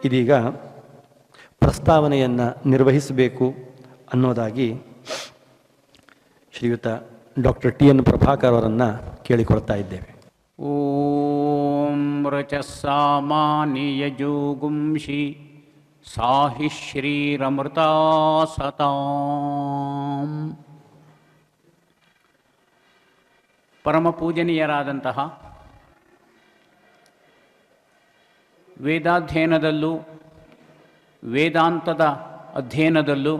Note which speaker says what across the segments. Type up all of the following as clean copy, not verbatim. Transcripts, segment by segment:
Speaker 1: ಇದೀಗ ಪ್ರಸ್ತಾವನೆಯನ್ನು ನಿರ್ವಹಿಸಬೇಕು ಅನ್ನೋದಾಗಿ ಶ್ರೀಯುತ ಡಾಕ್ಟರ್ ಟಿ.ಎನ್. ಪ್ರಭಾಕರ್ ಅವರನ್ನು ಕೇಳಿಕೊಳ್ತಾ ಇದ್ದೇವೆ.
Speaker 2: ಓಂ ರಚಸ್ಸಾಮಾನಿಯಜೋಗುಂಷಿ ಸಾಹಿ ಶ್ರೀರಮೃತಾ ಸತಾಂ. ಪರಮ ಪೂಜನೀಯರಾದಂತಹ ವೇದಾಧ್ಯಯನದಲ್ಲೂ ವೇದಾಂತದ ಅಧ್ಯಯನದಲ್ಲೂ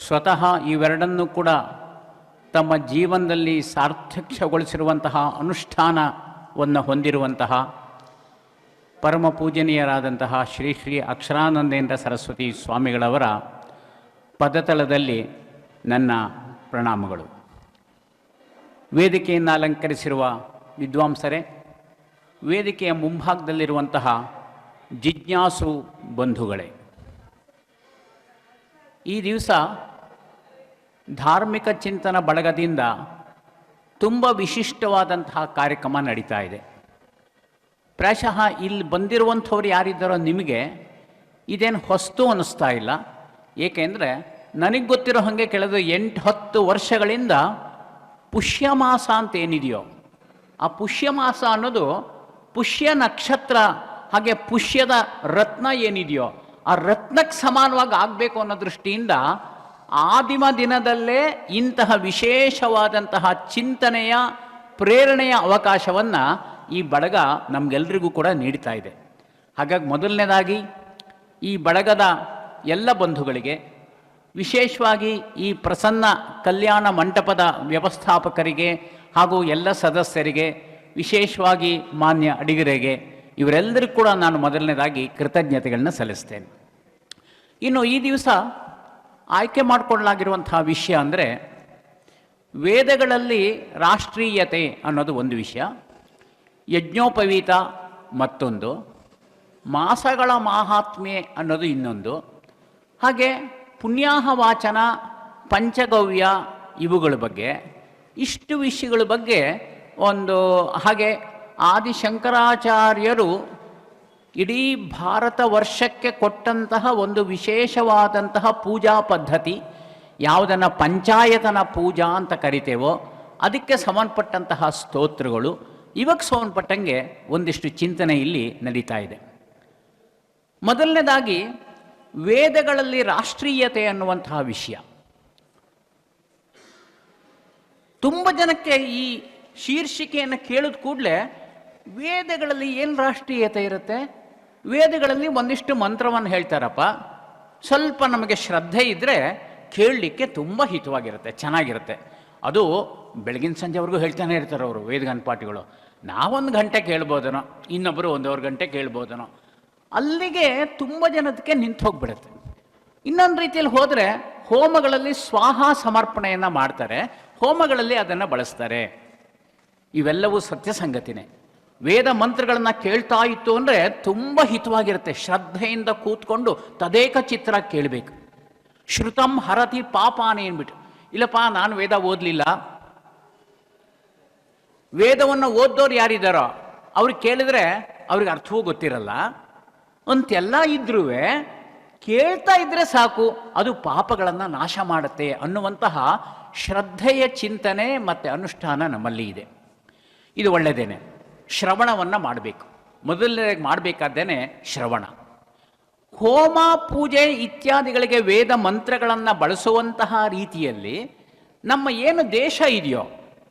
Speaker 2: ಸ್ವತಃ ಇವೆರಡನ್ನೂ ಕೂಡ ತಮ್ಮ ಜೀವನದಲ್ಲಿ ಸಾರ್ಥಕ್ಯಗೊಳಿಸಿರುವಂತಹ ಅನುಷ್ಠಾನವನ್ನು ಹೊಂದಿರುವಂತಹ ಪರಮ ಪೂಜನೀಯರಾದಂತಹ ಶ್ರೀ ಶ್ರೀ ಅಕ್ಷರಾನಂದೇಂದ್ರ ಸರಸ್ವತಿ ಸ್ವಾಮಿಗಳವರ ಪದತಳದಲ್ಲಿ ನನ್ನ ಪ್ರಣಾಮಗಳು. ವೇದಿಕೆಯನ್ನು ಅಲಂಕರಿಸಿರುವ ವಿದ್ವಾಂಸರೇ, ವೇದಿಕೆಯ ಮುಂಭಾಗದಲ್ಲಿರುವಂತಹ ಜಿಜ್ಞಾಸು ಬಂಧುಗಳೇ, ಈ ದಿವಸ ಧಾರ್ಮಿಕ ಚಿಂತನ ಬಳಗದಿಂದ ತುಂಬ ವಿಶಿಷ್ಟವಾದಂತಹ ಕಾರ್ಯಕ್ರಮ ನಡೀತಾ ಇದೆ. ಪ್ರಾಯಶಃ ಇಲ್ಲಿ ಬಂದಿರುವಂಥವ್ರು ಯಾರಿದ್ದಾರೋ ನಿಮಗೆ ಇದೇನು ಹೊಸ್ತು ಅನ್ನಿಸ್ತಾ ಇಲ್ಲ. ಏಕೆಂದರೆ ನನಗೆ ಗೊತ್ತಿರೋ ಹಾಗೆ ಕಳೆದ 8-10 ವರ್ಷಗಳಿಂದ ಪುಷ್ಯಮಾಸ ಅಂತ ಏನಿದೆಯೋ, ಆ ಪುಷ್ಯಮಾಸ ಅನ್ನೋದು ಪುಷ್ಯ ನಕ್ಷತ್ರ ಹಾಗೆ ಪುಷ್ಯದ ರತ್ನ ಏನಿದೆಯೋ ಆ ರತ್ನಕ್ಕೆ ಸಮಾನವಾಗಿ ಆಗಬೇಕು ಅನ್ನೋ ದೃಷ್ಟಿಯಿಂದ ಆದಿಮ ದಿನದಲ್ಲೇ ಇಂತಹ ವಿಶೇಷವಾದಂತಹ ಚಿಂತನೆಯ ಪ್ರೇರಣೆಯ ಅವಕಾಶವನ್ನು ಈ ಬಳಗ ನಮಗೆಲ್ಲರಿಗೂ ಕೂಡ ನೀಡ್ತಾ ಇದೆ. ಹಾಗಾಗಿ ಮೊದಲನೇದಾಗಿ ಈ ಬಳಗದ ಎಲ್ಲ ಬಂಧುಗಳಿಗೆ, ವಿಶೇಷವಾಗಿ ಈ ಪ್ರಸನ್ನ ಕಲ್ಯಾಣ ಮಂಟಪದ ವ್ಯವಸ್ಥಾಪಕರಿಗೆ ಹಾಗೂ ಎಲ್ಲ ಸದಸ್ಯರಿಗೆ, ವಿಶೇಷವಾಗಿ ಮಾನ್ಯ ಅಡಿಗರಿಗೆ, ಇವರೆಲ್ಲರಿಗೂ ಕೂಡ ನಾನು ಮೊದಲನೇದಾಗಿ ಕೃತಜ್ಞತೆಗಳನ್ನ ಸಲ್ಲಿಸ್ತೇನೆ. ಇನ್ನು ಈ ದಿವಸ ಆಯ್ಕೆ ಮಾಡಿಕೊಳ್ಳಲಾಗಿರುವಂತಹ ವಿಷಯ ಅಂದರೆ ವೇದಗಳಲ್ಲಿ ರಾಷ್ಟ್ರೀಯತೆ ಅನ್ನೋದು ಒಂದು ವಿಷಯ, ಯಜ್ಞೋಪವೀತ ಮತ್ತೊಂದು, ಮಾಸಗಳ ಮಾಹಾತ್ಮ್ಯೆ ಅನ್ನೋದು ಇನ್ನೊಂದು, ಹಾಗೆ ಪುಣ್ಯಾಹ ವಾಚನ, ಪಂಚಗವ್ಯ ಇವುಗಳ ಬಗ್ಗೆ, ಇಷ್ಟು ವಿಷಯಗಳ ಬಗ್ಗೆ ಒಂದು, ಹಾಗೆ ಆದಿಶಂಕರಾಚಾರ್ಯರು ಇಡೀ ಭಾರತ ವರ್ಷಕ್ಕೆ ಕೊಟ್ಟಂತಹ ಒಂದು ವಿಶೇಷವಾದಂತಹ ಪೂಜಾ ಪದ್ಧತಿ, ಯಾವುದನ್ನು ಪಂಚಾಯತನ ಪೂಜಾ ಅಂತ ಕರಿತೇವೋ ಅದಕ್ಕೆ ಸಂಬಂಧಪಟ್ಟಂತಹ ಸ್ತೋತ್ರಗಳು, ಇವಕ್ಕೆ ಸಂಬಂಧಪಟ್ಟಂಗೆ ಒಂದಿಷ್ಟು ಚಿಂತನೆ ಇಲ್ಲಿ ನಡೀತಾ ಇದೆ. ಮೊದಲನೇದಾಗಿ ವೇದಗಳಲ್ಲಿ ರಾಷ್ಟ್ರೀಯತೆ ಅನ್ನುವಂತಹ ವಿಷಯ ತುಂಬ ಜನಕ್ಕೆ ಈ ಶೀರ್ಷಿಕೆಯನ್ನು ಕೇಳಿದ ಕೂಡಲೇ ವೇದಗಳಲ್ಲಿ ಏನು ರಾಷ್ಟ್ರೀಯತೆ ಇರುತ್ತೆ, ವೇದಗಳಲ್ಲಿ ಒಂದಿಷ್ಟು ಮಂತ್ರವನ್ನು ಹೇಳ್ತಾರಪ್ಪ, ಸ್ವಲ್ಪ ನಮಗೆ ಶ್ರದ್ಧೆ ಇದ್ದರೆ ಕೇಳಲಿಕ್ಕೆ ತುಂಬ ಹಿತವಾಗಿರುತ್ತೆ, ಚೆನ್ನಾಗಿರುತ್ತೆ. ಅದು ಬೆಳಗಿನ ಸಂಜೆವರೆಗೂ ಹೇಳ್ತಾನೆ ಇರ್ತಾರೆ ಅವರು ವೇದಗನ್ಪಾಟಿಗಳು. ನಾವೊಂದು ಗಂಟೆ ಕೇಳ್ಬೋದನೋ, ಇನ್ನೊಬ್ಬರು 1.5 ಗಂಟೆ ಕೇಳ್ಬೋದನೋ, ಅಲ್ಲಿಗೆ ತುಂಬ ಜನದಕ್ಕೆ ನಿಂತು ಹೋಗ್ಬಿಡುತ್ತೆ. ಇನ್ನೊಂದು ರೀತಿಯಲ್ಲಿ ಹೋದರೆ ಹೋಮಗಳಲ್ಲಿ ಸ್ವಾಹ ಸಮರ್ಪಣೆಯನ್ನು ಮಾಡ್ತಾರೆ, ಹೋಮಗಳಲ್ಲಿ ಅದನ್ನು ಬಳಸ್ತಾರೆ. ಇವೆಲ್ಲವೂ ಸತ್ಯ ಸಂಗತಿನೇ. ವೇದ ಮಂತ್ರಗಳನ್ನು ಕೇಳ್ತಾ ಇತ್ತು ಅಂದರೆ ತುಂಬ ಹಿತವಾಗಿರುತ್ತೆ. ಶ್ರದ್ಧೆಯಿಂದ ಕೂತ್ಕೊಂಡು ತದೇಕ ಚಿತ್ರ ಕೇಳಬೇಕು. ಶ್ರುತಂ ಹರತಿ ಪಾಪಾನೇ ಅಂದ್ಬಿಟ್ಟು, ಇಲ್ಲಪ್ಪ ನಾನು ವೇದ ಓದಲಿಲ್ಲ, ವೇದವನ್ನು ಓದ್ದೋರು ಯಾರಿದ್ದಾರೋ ಅವ್ರಿಗೆ ಕೇಳಿದ್ರೆ ಅವ್ರಿಗೆ ಅರ್ಥವೂ ಗೊತ್ತಿರಲ್ಲ ಅಂತೆಲ್ಲ ಇದ್ರೂ ಕೇಳ್ತಾ ಇದ್ರೆ ಸಾಕು, ಅದು ಪಾಪಗಳನ್ನು ನಾಶ ಮಾಡುತ್ತೆ ಅನ್ನುವಂತಹ ಶ್ರದ್ಧೆಯ ಚಿಂತನೆ ಮತ್ತು ಅನುಷ್ಠಾನ ನಮ್ಮಲ್ಲಿ ಇದೆ. ಇದು ಒಳ್ಳೆಯದೇನೆ. ಶ್ರವಣವನ್ನು ಮಾಡಬೇಕು. ಮೊದಲನೇದಾಗಿ ಮಾಡಬೇಕಾದ್ದೇನೆ ಶ್ರವಣ. ಹೋಮ ಪೂಜೆ ಇತ್ಯಾದಿಗಳಿಗೆ ವೇದ ಮಂತ್ರಗಳನ್ನು ಬಳಸುವಂತಹ ರೀತಿಯಲ್ಲಿ ನಮ್ಮ ಏನು ದೇಶ ಇದೆಯೋ,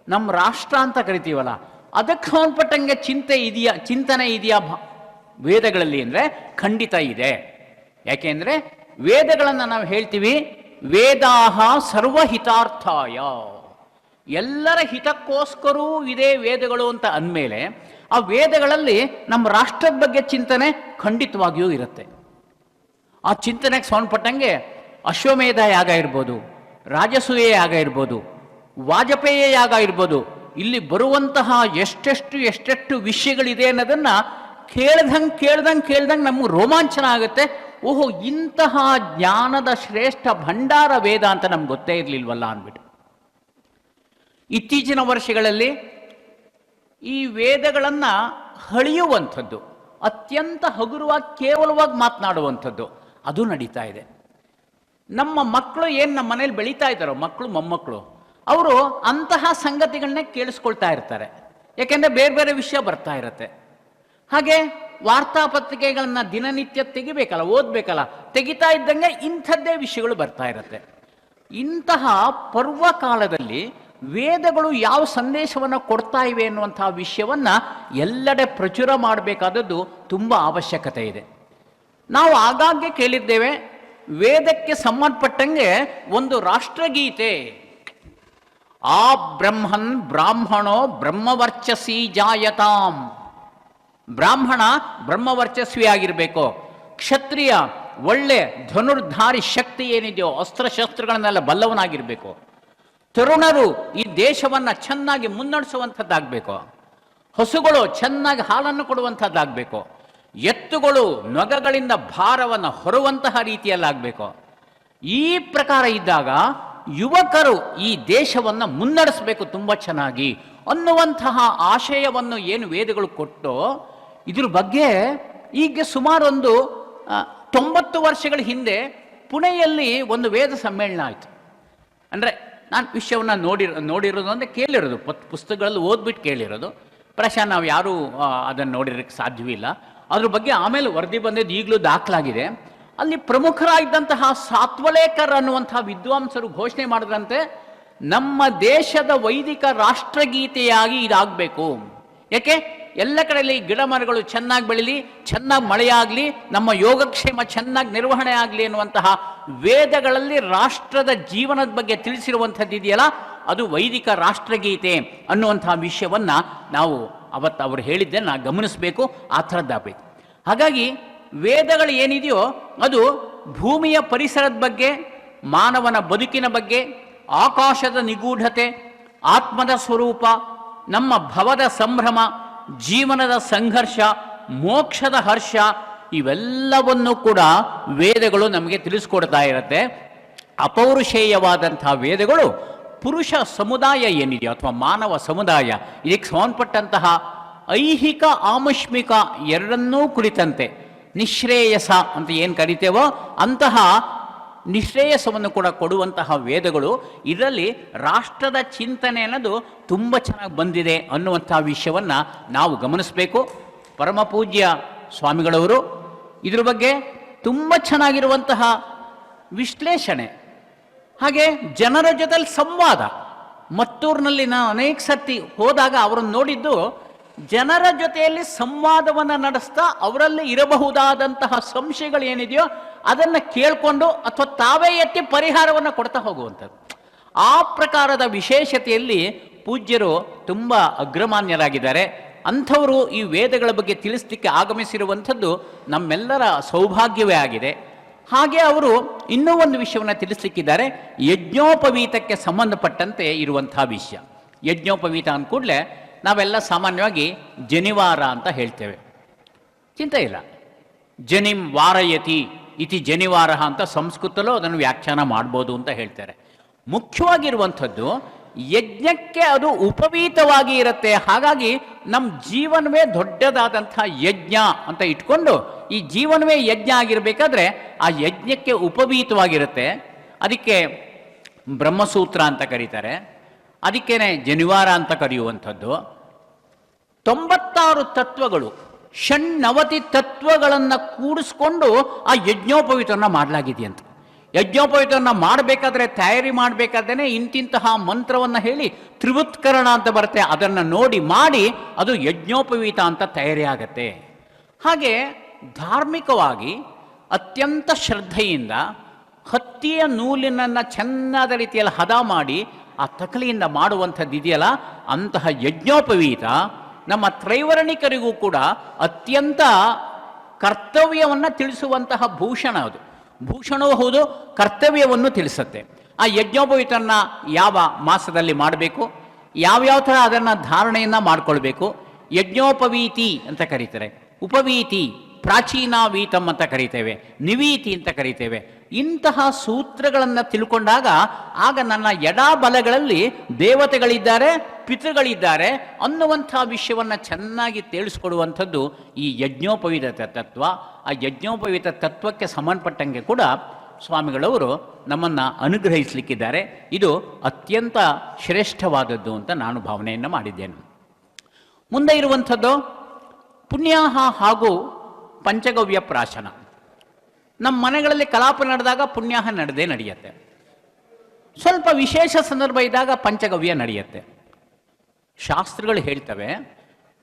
Speaker 2: ನಮ್ಮ ರಾಷ್ಟ್ರ ಅಂತ ಕರಿತೀವಲ್ಲ, ಅದಕ್ಕೆ ಸಂಬಂಧಪಟ್ಟಂಗೆ ಚಿಂತನೆ ಇದೆಯಾ ವೇದಗಳಲ್ಲಿ ಅಂದರೆ ಖಂಡಿತ ಇದೆ. ಯಾಕೆಂದರೆ ವೇದಗಳನ್ನು ನಾವು ಹೇಳ್ತೀವಿ ವೇದಾಹ ಸರ್ವಹಿತಾರ್ಥಾಯ, ಎಲ್ಲರ ಹಿತಕ್ಕೋಸ್ಕರೂ ಇದೇ ವೇದಗಳು ಅಂತ ಅಂದಮೇಲೆ ಆ ವೇದಗಳಲ್ಲಿ ನಮ್ಮ ರಾಷ್ಟ್ರದ ಬಗ್ಗೆ ಚಿಂತನೆ ಖಂಡಿತವಾಗಿಯೂ ಇರುತ್ತೆ. ಆ ಚಿಂತನೆಗೆ ಸಂಬಂಧಪಟ್ಟಂಗೆ ಅಶ್ವಮೇಧ ಯಾಗ ಇರ್ಬೋದು, ರಾಜಸೂಯ ಯಾಗ ಇರ್ಬೋದು, ವಾಜಪೇಯ ಯಾಗ ಇರ್ಬೋದು, ಇಲ್ಲಿ ಬರುವಂತಹ ಎಷ್ಟೆಷ್ಟು ವಿಷಯಗಳಿದೆ ಅನ್ನೋದನ್ನು ಕೇಳ್ದಂಗೆ ನಮಗೆ ರೋಮಾಂಚನ ಆಗುತ್ತೆ. ಓಹೋ, ಇಂತಹ ಜ್ಞಾನದ ಶ್ರೇಷ್ಠ ಭಂಡಾರ ವೇದ ಅಂತ ನಮ್ಗೆ ಗೊತ್ತೇ ಇರಲಿಲ್ವಲ್ಲ ಅಂದ್ಬಿಟ್ಟು. ಇತ್ತೀಚಿನ ವರ್ಷಗಳಲ್ಲಿ ಈ ವೇದಗಳನ್ನು ಹಳಿಯುವಂಥದ್ದು, ಅತ್ಯಂತ ಹಗುರವಾಗಿ ಕೇವಲವಾಗಿ ಮಾತನಾಡುವಂಥದ್ದು ಅದು ನಡೀತಾ ಇದೆ. ನಮ್ಮ ಮಕ್ಕಳು ಏನು ನಮ್ಮ ಮನೇಲಿ ಬೆಳೀತಾ ಇದ್ದಾರೋ, ಮಕ್ಕಳು ಮೊಮ್ಮಕ್ಕಳು, ಅವರು ಅಂತಹ ಸಂಗತಿಗಳನ್ನೇ ಕೇಳಿಸ್ಕೊಳ್ತಾ ಇರ್ತಾರೆ. ಯಾಕೆಂದರೆ ಬೇರೆ ಬೇರೆ ವಿಷಯ ಬರ್ತಾ ಇರತ್ತೆ. ಹಾಗೆ ವಾರ್ತಾಪತ್ರಿಕೆಗಳನ್ನ ದಿನನಿತ್ಯ ತೆಗಿಬೇಕಲ್ಲ, ಓದಬೇಕಲ್ಲ, ತೆಗಿತಾ ಇದ್ದಂಗೆ ಇಂಥದ್ದೇ ವಿಷಯಗಳು ಬರ್ತಾ ಇರತ್ತೆ. ಇಂತಹ ಪರ್ವಕಾಲದಲ್ಲಿ ವೇದಗಳು ಯಾವ ಸಂದೇಶವನ್ನು ಕೊಡ್ತಾ ಇವೆ ಎನ್ನುವಂತಹ ವಿಷಯವನ್ನು ಎಲ್ಲೆಡೆ ಪ್ರಚುರ ಮಾಡಬೇಕಾದದ್ದು ತುಂಬ ಅವಶ್ಯಕತೆ ಇದೆ. ನಾವು ಆಗಾಗ್ಗೆ ಕೇಳಿದ್ದೇವೆ, ವೇದಕ್ಕೆ ಸಂಬಂಧಪಟ್ಟಂಗೆ ಒಂದು ರಾಷ್ಟ್ರಗೀತೆ, ಆ ಬ್ರಹ್ಮನ್ ಬ್ರಾಹ್ಮಣೋ ಬ್ರಹ್ಮವರ್ಚಸಿ ಜಾಯತಾಂ, ಬ್ರಾಹ್ಮಣ ಬ್ರಹ್ಮವರ್ಚಸ್ವಿ ಆಗಿರಬೇಕು, ಕ್ಷತ್ರಿಯ ಒಳ್ಳೆ ಧನುರ್ಧಾರಿ ಶಕ್ತಿ ಏನಿದೆಯೋ ಅಸ್ತ್ರಶಸ್ತ್ರಗಳನ್ನೆಲ್ಲ ಬಲ್ಲವನಾಗಿರಬೇಕು, ತರುಣರು ಈ ದೇಶವನ್ನು ಚೆನ್ನಾಗಿ ಮುನ್ನಡೆಸುವಂಥದ್ದಾಗಬೇಕು, ಹಸುಗಳು ಚೆನ್ನಾಗಿ ಹಾಲನ್ನು ಕೊಡುವಂಥದ್ದಾಗಬೇಕು, ಎತ್ತುಗಳು ನೊಗಗಳಿಂದ ಭಾರವನ್ನು ಹೊರುವಂತಹ ರೀತಿಯಲ್ಲಾಗಬೇಕು. ಈ ಪ್ರಕಾರ ಇದ್ದಾಗ ಯುವಕರು ಈ ದೇಶವನ್ನು ಮುನ್ನಡೆಸಬೇಕು ತುಂಬ ಚೆನ್ನಾಗಿ ಅನ್ನುವಂತಹ ಆಶಯವನ್ನು ಏನು ವೇದಗಳು ಕೊಟ್ಟು, ಇದ್ರ ಬಗ್ಗೆ ಈಗ ಸುಮಾರು ಒಂದು 90 ವರ್ಷಗಳ ಹಿಂದೆ ಪುಣೆಯಲ್ಲಿ ಒಂದು ವೇದ ಸಮ್ಮೇಳನ ಆಯಿತು. ಅಂದರೆ ನಾನು ವಿಷಯವನ್ನು ನೋಡಿರೋದು ಅಂದರೆ ಕೇಳಿರೋದು, ಪುಸ್ತಕಗಳಲ್ಲಿ ಓದ್ಬಿಟ್ಟು ಕೇಳಿರೋದು. ಪ್ರಾಯಶಃ ನಾವು ಯಾರೂ ಅದನ್ನು ನೋಡಿರೋಕ್ಕೆ ಸಾಧ್ಯವಿಲ್ಲ. ಅದ್ರ ಬಗ್ಗೆ ಆಮೇಲೆ ವರದಿ ಬಂದಿದ್ದು ಈಗಲೂ ದಾಖಲಾಗಿದೆ. ಅಲ್ಲಿ ಪ್ರಮುಖರಾಗಿದ್ದಂತಹ ಸಾತ್ವಲೇಕರ್ ಅನ್ನುವಂತಹ ವಿದ್ವಾಂಸರು ಘೋಷಣೆ ಮಾಡಿದ್ರಂತೆ, ನಮ್ಮ ದೇಶದ ವೈದಿಕ ರಾಷ್ಟ್ರಗೀತೆಯಾಗಿ ಇದಾಗಬೇಕು. ಯಾಕೆ? ಎಲ್ಲ ಕಡೆಯಲ್ಲಿ ಗಿಡ ಮರಗಳು ಚೆನ್ನಾಗಿ ಬೆಳೀಲಿ, ಚೆನ್ನಾಗಿ ಮಳೆಯಾಗಲಿ, ನಮ್ಮ ಯೋಗಕ್ಷೇಮ ಚೆನ್ನಾಗಿ ನಿರ್ವಹಣೆ ಆಗಲಿ ಎನ್ನುವಂತಹ ವೇದಗಳಲ್ಲಿ ರಾಷ್ಟ್ರದ ಜೀವನದ ಬಗ್ಗೆ ತಿಳಿಸಿರುವಂಥದ್ದು ಇದೆಯಲ್ಲ, ಅದು ವೈದಿಕ ರಾಷ್ಟ್ರಗೀತೆ ಅನ್ನುವಂತಹ ವಿಷಯವನ್ನು ನಾವು ಅವತ್ತು ಅವರು ಹೇಳಿದ್ದನ್ನು ಗಮನಿಸಬೇಕು, ಆ ಥರದ್ದಾಗಬೇಕು. ಹಾಗಾಗಿ ವೇದಗಳು ಏನಿದೆಯೋ ಅದು ಭೂಮಿಯ ಪರಿಸರದ ಬಗ್ಗೆ, ಮಾನವನ ಬದುಕಿನ ಬಗ್ಗೆ, ಆಕಾಶದ ನಿಗೂಢತೆ, ಆತ್ಮದ ಸ್ವರೂಪ, ನಮ್ಮ ಭವದ ಸಂಭ್ರಮ, ಜೀವನದ ಸಂಘರ್ಷ, ಮೋಕ್ಷದ ಹರ್ಷ, ಇವೆಲ್ಲವನ್ನು ಕೂಡ ವೇದಗಳು ನಮಗೆ ತಿಳಿಸ್ಕೊಡ್ತಾ ಇರುತ್ತೆ. ಅಪೌರುಷೇಯವಾದಂತಹ ವೇದಗಳು ಪುರುಷ ಸಮುದಾಯ ಏನಿದೆಯೋ ಅಥವಾ ಮಾನವ ಸಮುದಾಯ, ಇದಕ್ಕೆ ಸಂಬಂಧಪಟ್ಟಂತಹ ಐಹಿಕ ಆಮುಷ್ಮಿಕ ಎರಡನ್ನೂ ಕುರಿತಂತೆ ನಿಶ್ರೇಯಸ ಅಂತ ಏನು ಕರಿತೇವೋ ಅಂತಹ ನಿಶ್ರೇಯಸವನ್ನು ಕೂಡ ಕೊಡುವಂತಹ ವೇದಗಳು, ಇದರಲ್ಲಿ ರಾಷ್ಟ್ರದ ಚಿಂತನೆ ಅನ್ನೋದು ತುಂಬ ಚೆನ್ನಾಗಿ ಬಂದಿದೆ ಅನ್ನುವಂಥ ವಿಷಯವನ್ನು ನಾವು ಗಮನಿಸಬೇಕು. ಪರಮಪೂಜ್ಯ ಸ್ವಾಮಿಗಳವರು ಇದ್ರ ಬಗ್ಗೆ ತುಂಬ ಚೆನ್ನಾಗಿರುವಂತಹ ವಿಶ್ಲೇಷಣೆ, ಹಾಗೆ ಜನರ ಜೊತೆಲಿ ಸಂವಾದ. ಮತ್ತೂರಿನಲ್ಲಿ ನಾನು ಅನೇಕ ಸರ್ತಿ ಹೋದಾಗ ಅವರನ್ನು ನೋಡಿದ್ದು, ಜನರ ಜೊತೆಯಲ್ಲಿ ಸಂವಾದವನ್ನು ನಡೆಸ್ತಾ ಅವರಲ್ಲಿ ಇರಬಹುದಾದಂತಹ ಸಂಶಯಗಳು ಏನಿದೆಯೋ ಅದನ್ನು ಕೇಳಿಕೊಂಡು ಅಥವಾ ತಾವೇ ಎತ್ತಿ ಪರಿಹಾರವನ್ನು ಕೊಡ್ತಾ ಹೋಗುವಂಥದ್ದು. ಆ ಪ್ರಕಾರದ ವಿಶೇಷತೆಯಲ್ಲಿ ಪೂಜ್ಯರು ತುಂಬ ಅಗ್ರಮಾನ್ಯರಾಗಿದ್ದಾರೆ. ಅಂಥವರು ಈ ವೇದಗಳ ಬಗ್ಗೆ ತಿಳಿಸ್ಲಿಕ್ಕೆ ಆಗಮಿಸಿರುವಂಥದ್ದು ನಮ್ಮೆಲ್ಲರ ಸೌಭಾಗ್ಯವೇ ಆಗಿದೆ. ಹಾಗೆ ಅವರು ಇನ್ನೂ ಒಂದು ವಿಷಯವನ್ನು ತಿಳಿಸ್ಲಿಕ್ಕಿದ್ದಾರೆ, ಯಜ್ಞೋಪವೀತಕ್ಕೆ ಸಂಬಂಧಪಟ್ಟಂತೆ ಇರುವಂಥ ವಿಷಯ. ಯಜ್ಞೋಪವೀತ ಅಂದ ಕೂಡಲೇ ನಾವೆಲ್ಲ ಸಾಮಾನ್ಯವಾಗಿ ಜನಿವಾರ ಅಂತ ಹೇಳ್ತೇವೆ, ಚಿಂತೆ ಇಲ್ಲ. ಜನಿಂ ವಾರಯತಿ ಇತಿ ಜನಿವಾರ ಅಂತ ಸಂಸ್ಕೃತಲ್ಲೂ ಅದನ್ನು ವ್ಯಾಖ್ಯಾನ ಮಾಡ್ಬೋದು ಅಂತ ಹೇಳ್ತಾರೆ. ಮುಖ್ಯವಾಗಿರುವಂಥದ್ದು ಯಜ್ಞಕ್ಕೆ ಅದು ಉಪವೀತವಾಗಿ ಇರುತ್ತೆ. ಹಾಗಾಗಿ ನಮ್ಮ ಜೀವನವೇ ದೊಡ್ಡದಾದಂಥ ಯಜ್ಞ ಅಂತ ಇಟ್ಕೊಂಡು ಈ ಜೀವನವೇ ಯಜ್ಞ ಆಗಿರಬೇಕಾದ್ರೆ ಆ ಯಜ್ಞಕ್ಕೆ ಉಪವೀತವಾಗಿರುತ್ತೆ. ಅದಕ್ಕೆ ಬ್ರಹ್ಮಸೂತ್ರ ಅಂತ ಕರೀತಾರೆ, ಅದಕ್ಕೇನೆ ಜನಿವಾರ ಅಂತ ಕರೆಯುವಂಥದ್ದು. 96 ತತ್ವಗಳು, ಷಣ್ಣವತಿ ತತ್ವಗಳನ್ನು ಕೂಡಿಸ್ಕೊಂಡು ಆ ಯಜ್ಞೋಪವೀತವನ್ನು ಮಾಡಲಾಗಿದೆಯಂತ. ಯಜ್ಞೋಪವೀತವನ್ನು ಮಾಡಬೇಕಾದ್ರೆ, ತಯಾರಿ ಮಾಡಬೇಕಾದ್ರೆ ಇಂತಿಂತಹ ಮಂತ್ರವನ್ನು ಹೇಳಿ ತ್ರಿವೃತ್ಕರಣ ಅಂತ ಬರುತ್ತೆ, ಅದನ್ನು ನೋಡಿ ಮಾಡಿ ಅದು ಯಜ್ಞೋಪವೀತ ಅಂತ ತಯಾರಿ ಆಗತ್ತೆ. ಹಾಗೆ ಧಾರ್ಮಿಕವಾಗಿ ಅತ್ಯಂತ ಶ್ರದ್ಧೆಯಿಂದ ಹತ್ತಿಯ ನೂಲಿನನ್ನು ಚೆನ್ನಾದ ರೀತಿಯಲ್ಲಿ ಹದ ಮಾಡಿ ಆ ತಕಲಿಯಿಂದ ಮಾಡುವಂಥದ್ದು ಇದೆಯಲ್ಲ, ಅಂತಹ ಯಜ್ಞೋಪವೀತ ನಮ್ಮ ತ್ರೈವರ್ಣಿಕರಿಗೂ ಕೂಡ ಅತ್ಯಂತ ಕರ್ತವ್ಯವನ್ನು ತಿಳಿಸುವಂತಹ ಭೂಷಣ. ಅದು ಭೂಷಣವೂ ಹೌದು, ಕರ್ತವ್ಯವನ್ನು ತಿಳಿಸುತ್ತೆ. ಆ ಯಜ್ಞೋಪವೀತನ ಯಾವ ಮಾಸದಲ್ಲಿ ಮಾಡಬೇಕು, ಯಾವ್ಯಾವ ಥರ ಅದನ್ನು ಧಾರಣೆಯನ್ನು ಮಾಡಿಕೊಳ್ಬೇಕು. ಯಜ್ಞೋಪವೀತಿ ಅಂತ ಕರೀತಾರೆ, ಉಪವೀತಿ, ಪ್ರಾಚೀನ ವೀತಂ ಅಂತ ಕರೀತೇವೆ, ನಿವೀತಿ ಅಂತ ಕರೀತೇವೆ, ಇಂತಹ ಸೂತ್ರಗಳನ್ನು ತಿಳ್ಕೊಂಡಾಗ ಆಗ ನನ್ನ ಎಡಬಲಗಳಲ್ಲಿ ದೇವತೆಗಳಿದ್ದಾರೆ, ಪಿತೃಗಳಿದ್ದಾರೆ ಅನ್ನುವಂಥ ವಿಷಯವನ್ನು ಚೆನ್ನಾಗಿ ತಿಳಿಸ್ಕೊಡುವಂಥದ್ದು ಈ ಯಜ್ಞೋಪವೀತ ತತ್ವ. ಆ ಯಜ್ಞೋಪವೀತ ತತ್ವಕ್ಕೆ ಸಂಬಂಧಪಟ್ಟಂಗೆ ಕೂಡ ಸ್ವಾಮಿಗಳವರು ನಮ್ಮನ್ನು ಅನುಗ್ರಹಿಸಲಿಕ್ಕಿದ್ದಾರೆ. ಇದು ಅತ್ಯಂತ ಶ್ರೇಷ್ಠವಾದದ್ದು ಅಂತ ನಾನು ಭಾವನೆಯನ್ನು ಮಾಡಿದ್ದೇನೆ. ಮುಂದೆ ಇರುವಂಥದ್ದು ಪುಣ್ಯಾಹ ಹಾಗೂ ಪಂಚಗವ್ಯ ಪ್ರಾಶನ. ನಮ್ಮ ಮನೆಗಳಲ್ಲಿ ಕಲಾಪ ನಡೆದಾಗ ಪುಣ್ಯಾಹ ನಡೆಯುತ್ತೆ. ಸ್ವಲ್ಪ ವಿಶೇಷ ಸಂದರ್ಭ ಇದ್ದಾಗ ಪಂಚಗವ್ಯ ನಡೆಯುತ್ತೆ. ಶಾಸ್ತ್ರಗಳು ಹೇಳ್ತವೆ,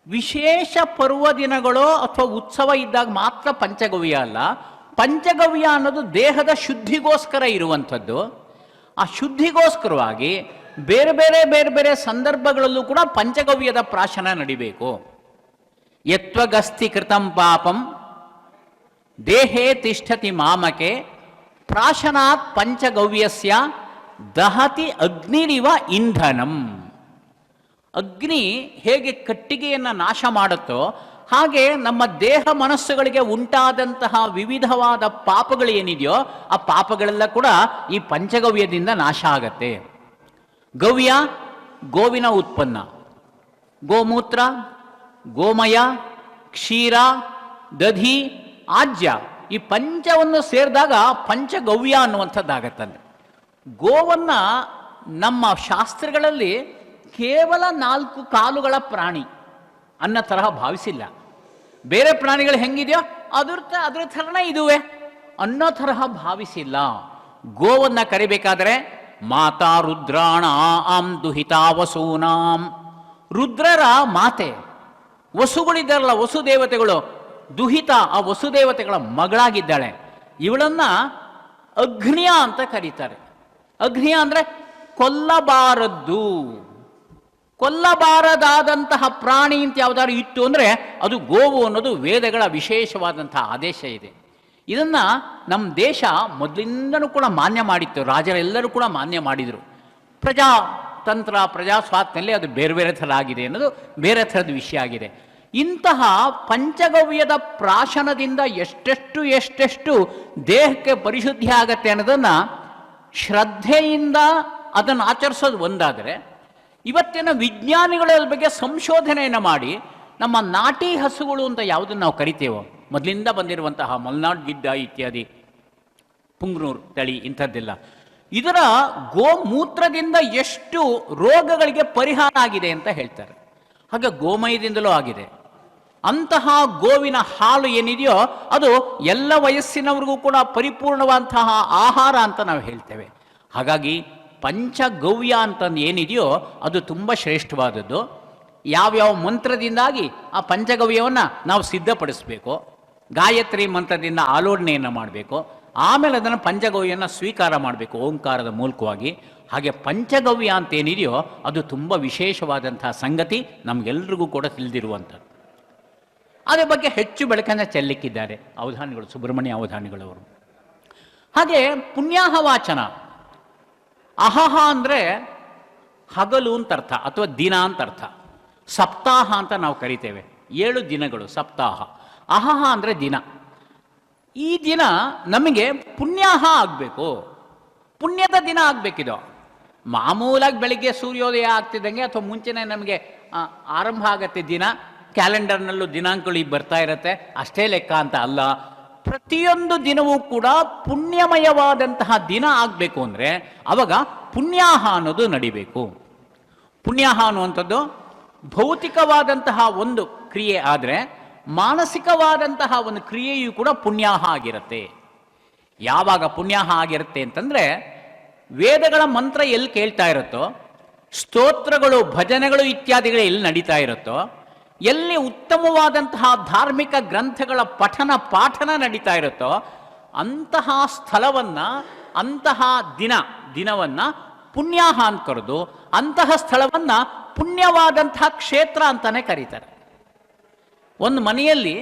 Speaker 2: ವಿಶೇಷ ಪರ್ವ ದಿನಗಳು ಅಥವಾ ಉತ್ಸವ ಇದ್ದಾಗ ಮಾತ್ರ ಪಂಚಗವ್ಯ ಅಲ್ಲ. ಪಂಚಗವ್ಯ ಅನ್ನೋದು ದೇಹದ ಶುದ್ಧಿಗೋಸ್ಕರ ಇರುವಂಥದ್ದು. ಆ ಶುದ್ಧಿಗೋಸ್ಕರವಾಗಿ ಬೇರೆ ಬೇರೆ ಬೇರೆ ಬೇರೆ ಸಂದರ್ಭಗಳಲ್ಲೂ ಕೂಡ ಪಂಚಗವ್ಯದ ಪ್ರಾಶನ ನಡಿಬೇಕು. ಯತ್ವಗಸ್ತಿ ಕೃತಂ ಪಾಪಂ ದೇಹೇ ತಿಷ್ಠತಿ ಮಾಮಕೆ ಪ್ರಾಶನಾತ್ ಪಂಚಗವ್ಯಸ್ಯ ದಹತಿ ಅಗ್ನಿರಿವ ಇಂಧನಂ. ಅಗ್ನಿ ಹೇಗೆ ಕಟ್ಟಿಗೆಯನ್ನು ನಾಶ ಮಾಡುತ್ತೋ ಹಾಗೆ ನಮ್ಮ ದೇಹ ಮನಸ್ಸುಗಳಿಗೆ ಉಂಟಾದಂತಹ ವಿವಿಧವಾದ ಪಾಪಗಳು ಏನಿದೆಯೋ ಆ ಪಾಪಗಳೆಲ್ಲ ಕೂಡ ಈ ಪಂಚಗವ್ಯದಿಂದ ನಾಶ ಆಗತ್ತೆ. ಗವ್ಯ ಗೋವಿನ ಉತ್ಪನ್ನ, ಗೋಮೂತ್ರ, ಗೋಮಯ, ಕ್ಷೀರ, ದಧಿ, ಆಜ್ಯ, ಈ ಪಂಚವನ್ನು ಸೇರಿದಾಗ ಪಂಚಗವ್ಯ ಅನ್ನುವಂಥದ್ದಾಗತ್ತಂತೆ. ಗೋವನ್ನು ನಮ್ಮ ಶಾಸ್ತ್ರಗಳಲ್ಲಿ ಕೇವಲ 4 ಕಾಲುಗಳ ಪ್ರಾಣಿ ಅನ್ನೋ ತರಹ ಭಾವಿಸಿಲ್ಲ. ಬೇರೆ ಪ್ರಾಣಿಗಳು ಹೆಂಗಿದೆಯೋ ಅದ್ರ ಥರನೇ ಇದುವೆ ಅನ್ನೋ ತರಹ ಭಾವಿಸಿಲ್ಲ. ಗೋವನ್ನು ಕರಿಬೇಕಾದ್ರೆ ಮಾತಾ ರುದ್ರಾಣ ಆಂ ದುಹಿತಾ ವಸೂನಾಂ, ರುದ್ರರ ಮಾತೆ. ವಸುಗಳಿದ್ದಾರಲ್ಲ, ವಸುದೇವತೆಗಳು, ದುಹಿತ ಆ ವಸುದೇವತೆಗಳ ಮಗಳಾಗಿದ್ದಾಳೆ. ಇವಳನ್ನ ಅಗ್ನಿಯ ಅಂತ ಕರೀತಾರೆ. ಅಗ್ನಿಯ ಅಂದರೆ ಕೊಲ್ಲಬಾರದ್ದು, ಕೊಲ್ಲಬಾರದಾದಂತಹ ಪ್ರಾಣಿ ಅಂತ ಯಾವ್ದಾದ್ರು ಇತ್ತು ಅಂದರೆ ಅದು ಗೋವು ಅನ್ನೋದು ವೇದಗಳ ವಿಶೇಷವಾದಂತಹ ಆದೇಶ ಇದೆ. ಇದನ್ನು ನಮ್ಮ ದೇಶ ಮೊದಲಿಂದನೂ ಕೂಡ ಮಾನ್ಯ ಮಾಡಿತ್ತು. ರಾಜರೆಲ್ಲರೂ ಕೂಡ ಮಾನ್ಯ ಮಾಡಿದರು. ಪ್ರಜಾತಂತ್ರ, ಪ್ರಜಾಸ್ವಾತ್ಯದಲ್ಲಿ ಅದು ಬೇರೆ ಬೇರೆ ಥರ ಆಗಿದೆ ಅನ್ನೋದು ಬೇರೆ ಥರದ ವಿಷಯ ಆಗಿದೆ. ಇಂತಹ ಪಂಚಗವ್ಯದ ಪ್ರಾಶನದಿಂದ ಎಷ್ಟೆಷ್ಟು ದೇಹಕ್ಕೆ ಪರಿಶುದ್ಧಿ ಆಗತ್ತೆ ಅನ್ನೋದನ್ನು ಶ್ರದ್ಧೆಯಿಂದ ಅದನ್ನು ಆಚರಿಸೋದು ಒಂದಾದರೆ, ಇವತ್ತಿನ ವಿಜ್ಞಾನಿಗಳ ಬಗ್ಗೆ ಸಂಶೋಧನೆಯನ್ನು ಮಾಡಿ ನಮ್ಮ ನಾಟಿ ಹಸುಗಳು ಅಂತ ಯಾವುದನ್ನು ನಾವು ಕರಿತೇವೋ, ಮೊದಲಿಂದ ಬಂದಿರುವಂತಹ ಮಲ್ನಾಡ್ ಗಿಡ್ಡ ಇತ್ಯಾದಿ, ಪುಂಗ್ನೂರು ತಳಿ ಇಂಥದ್ದೆಲ್ಲ, ಇದರ ಗೋಮೂತ್ರದಿಂದ ಎಷ್ಟು ರೋಗಗಳಿಗೆ ಪರಿಹಾರ ಆಗಿದೆ ಅಂತ ಹೇಳ್ತಾರೆ. ಹಾಗೆ ಗೋಮಯದಿಂದಲೂ ಆಗಿದೆ. ಅಂತಹ ಗೋವಿನ ಹಾಲು ಏನಿದೆಯೋ ಅದು ಎಲ್ಲ ವಯಸ್ಸಿನವ್ರಿಗೂ ಕೂಡ ಪರಿಪೂರ್ಣವಾದಂತಹ ಆಹಾರ ಅಂತ ನಾವು ಹೇಳ್ತೇವೆ. ಹಾಗಾಗಿ ಪಂಚಗವ್ಯ ಅಂತಂದು ಏನಿದೆಯೋ ಅದು ತುಂಬ ಶ್ರೇಷ್ಠವಾದದ್ದು. ಯಾವ್ಯಾವ ಮಂತ್ರದಿಂದಾಗಿ ಆ ಪಂಚಗವ್ಯವನ್ನು ನಾವು ಸಿದ್ಧಪಡಿಸಬೇಕು, ಗಾಯತ್ರಿ ಮಂತ್ರದಿಂದ ಆಲೋಡನೆಯನ್ನು ಮಾಡಬೇಕು, ಆಮೇಲೆ ಅದನ್ನು ಪಂಚಗವ್ಯವನ್ನು ಸ್ವೀಕಾರ ಮಾಡಬೇಕು ಓಂಕಾರದ ಮೂಲಕವಾಗಿ. ಹಾಗೆ ಪಂಚಗವ್ಯ ಅಂತೇನಿದೆಯೋ ಅದು ತುಂಬ ವಿಶೇಷವಾದಂತಹ ಸಂಗತಿ, ನಮಗೆಲ್ರಿಗೂ ಕೂಡ ತಿಳಿದಿರುವಂಥದ್ದು. ಅದರ ಬಗ್ಗೆ ಹೆಚ್ಚು ಬೆಳಕನ್ನು ಚೆಲ್ಲಿಕ್ಕಿದ್ದಾರೆ ಅವಧಾನಿಗಳು, ಸುಬ್ರಹ್ಮಣ್ಯ ಅವಧಾನಿಗಳವರು. ಹಾಗೆ ಪುಣ್ಯಾಹ ವಾಚನ. ಅಹಹ ಅಂದರೆ ಹಗಲು ಅಂತ ಅರ್ಥ, ಅಥವಾ ದಿನ ಅಂತ ಅರ್ಥ. ಸಪ್ತಾಹ ಅಂತ ನಾವು ಕರಿತೇವೆ, 7 ದಿನಗಳು ಸಪ್ತಾಹ. ಅಹಹ ಅಂದರೆ ದಿನ. ಈ ದಿನ ನಮಗೆ ಪುಣ್ಯಾಹ ಆಗಬೇಕು, ಪುಣ್ಯದ ದಿನ ಆಗಬೇಕಿದು. ಮಾಮೂಲಾಗಿ ಬೆಳಿಗ್ಗೆ ಸೂರ್ಯೋದಯ ಆಗ್ತಿದ್ದಂಗೆ ಅಥವಾ ಮುಂಚೆನೇ ನಮಗೆ ಆರಂಭ ಆಗತ್ತೆ ದಿನ, ಕ್ಯಾಲೆಂಡರ್ನಲ್ಲೂ ದಿನಾಂಕಗಳು ಈಗ ಬರ್ತಾ ಇರುತ್ತೆ, ಅಷ್ಟೇ ಲೆಕ್ಕ ಅಂತ ಅಲ್ಲ. ಪ್ರತಿಯೊಂದು ದಿನವೂ ಕೂಡ ಪುಣ್ಯಮಯವಾದಂತಹ ದಿನ ಆಗಬೇಕು ಅಂದರೆ ಅವಾಗ ಪುಣ್ಯಾಹ ಅನ್ನೋದು ನಡಿಬೇಕು. ಪುಣ್ಯಾಹ ಅನ್ನುವಂಥದ್ದು ಭೌತಿಕವಾದಂತಹ ಒಂದು ಕ್ರಿಯೆ ಆದರೆ ಮಾನಸಿಕವಾದಂತಹ ಒಂದು ಕ್ರಿಯೆಯೂ ಕೂಡ ಪುಣ್ಯಾಹ ಆಗಿರುತ್ತೆ. ಯಾವಾಗ ಪುಣ್ಯಾಹ ಆಗಿರುತ್ತೆ ಅಂತಂದರೆ ವೇದಗಳ ಮಂತ್ರ ಎಲ್ಲಿ ಕೇಳ್ತಾ ಇರುತ್ತೋ, ಸ್ತೋತ್ರಗಳು, ಭಜನೆಗಳು ಇತ್ಯಾದಿಗಳು ಎಲ್ಲಿ ನಡೀತಾ ಇರುತ್ತೋ, ಎಲ್ಲಿ ಉತ್ತಮವಾದಂತಹ ಧಾರ್ಮಿಕ ಗ್ರಂಥಗಳ ಪಠನ ಪಾಠನ ನಡೀತಾ ಇರುತ್ತೋ ಅಂತಹ ಸ್ಥಳವನ್ನು, ಅಂತಹ ದಿನವನ್ನು ಪುಣ್ಯಾಹ ಅಂತ ಕರೆದು ಅಂತಹ ಸ್ಥಳವನ್ನು ಪುಣ್ಯವಾದಂತಹ ಕ್ಷೇತ್ರ ಅಂತಾನೆ ಕರೀತಾರೆ. ಒಂದು ಮನೆಯಲ್ಲಿ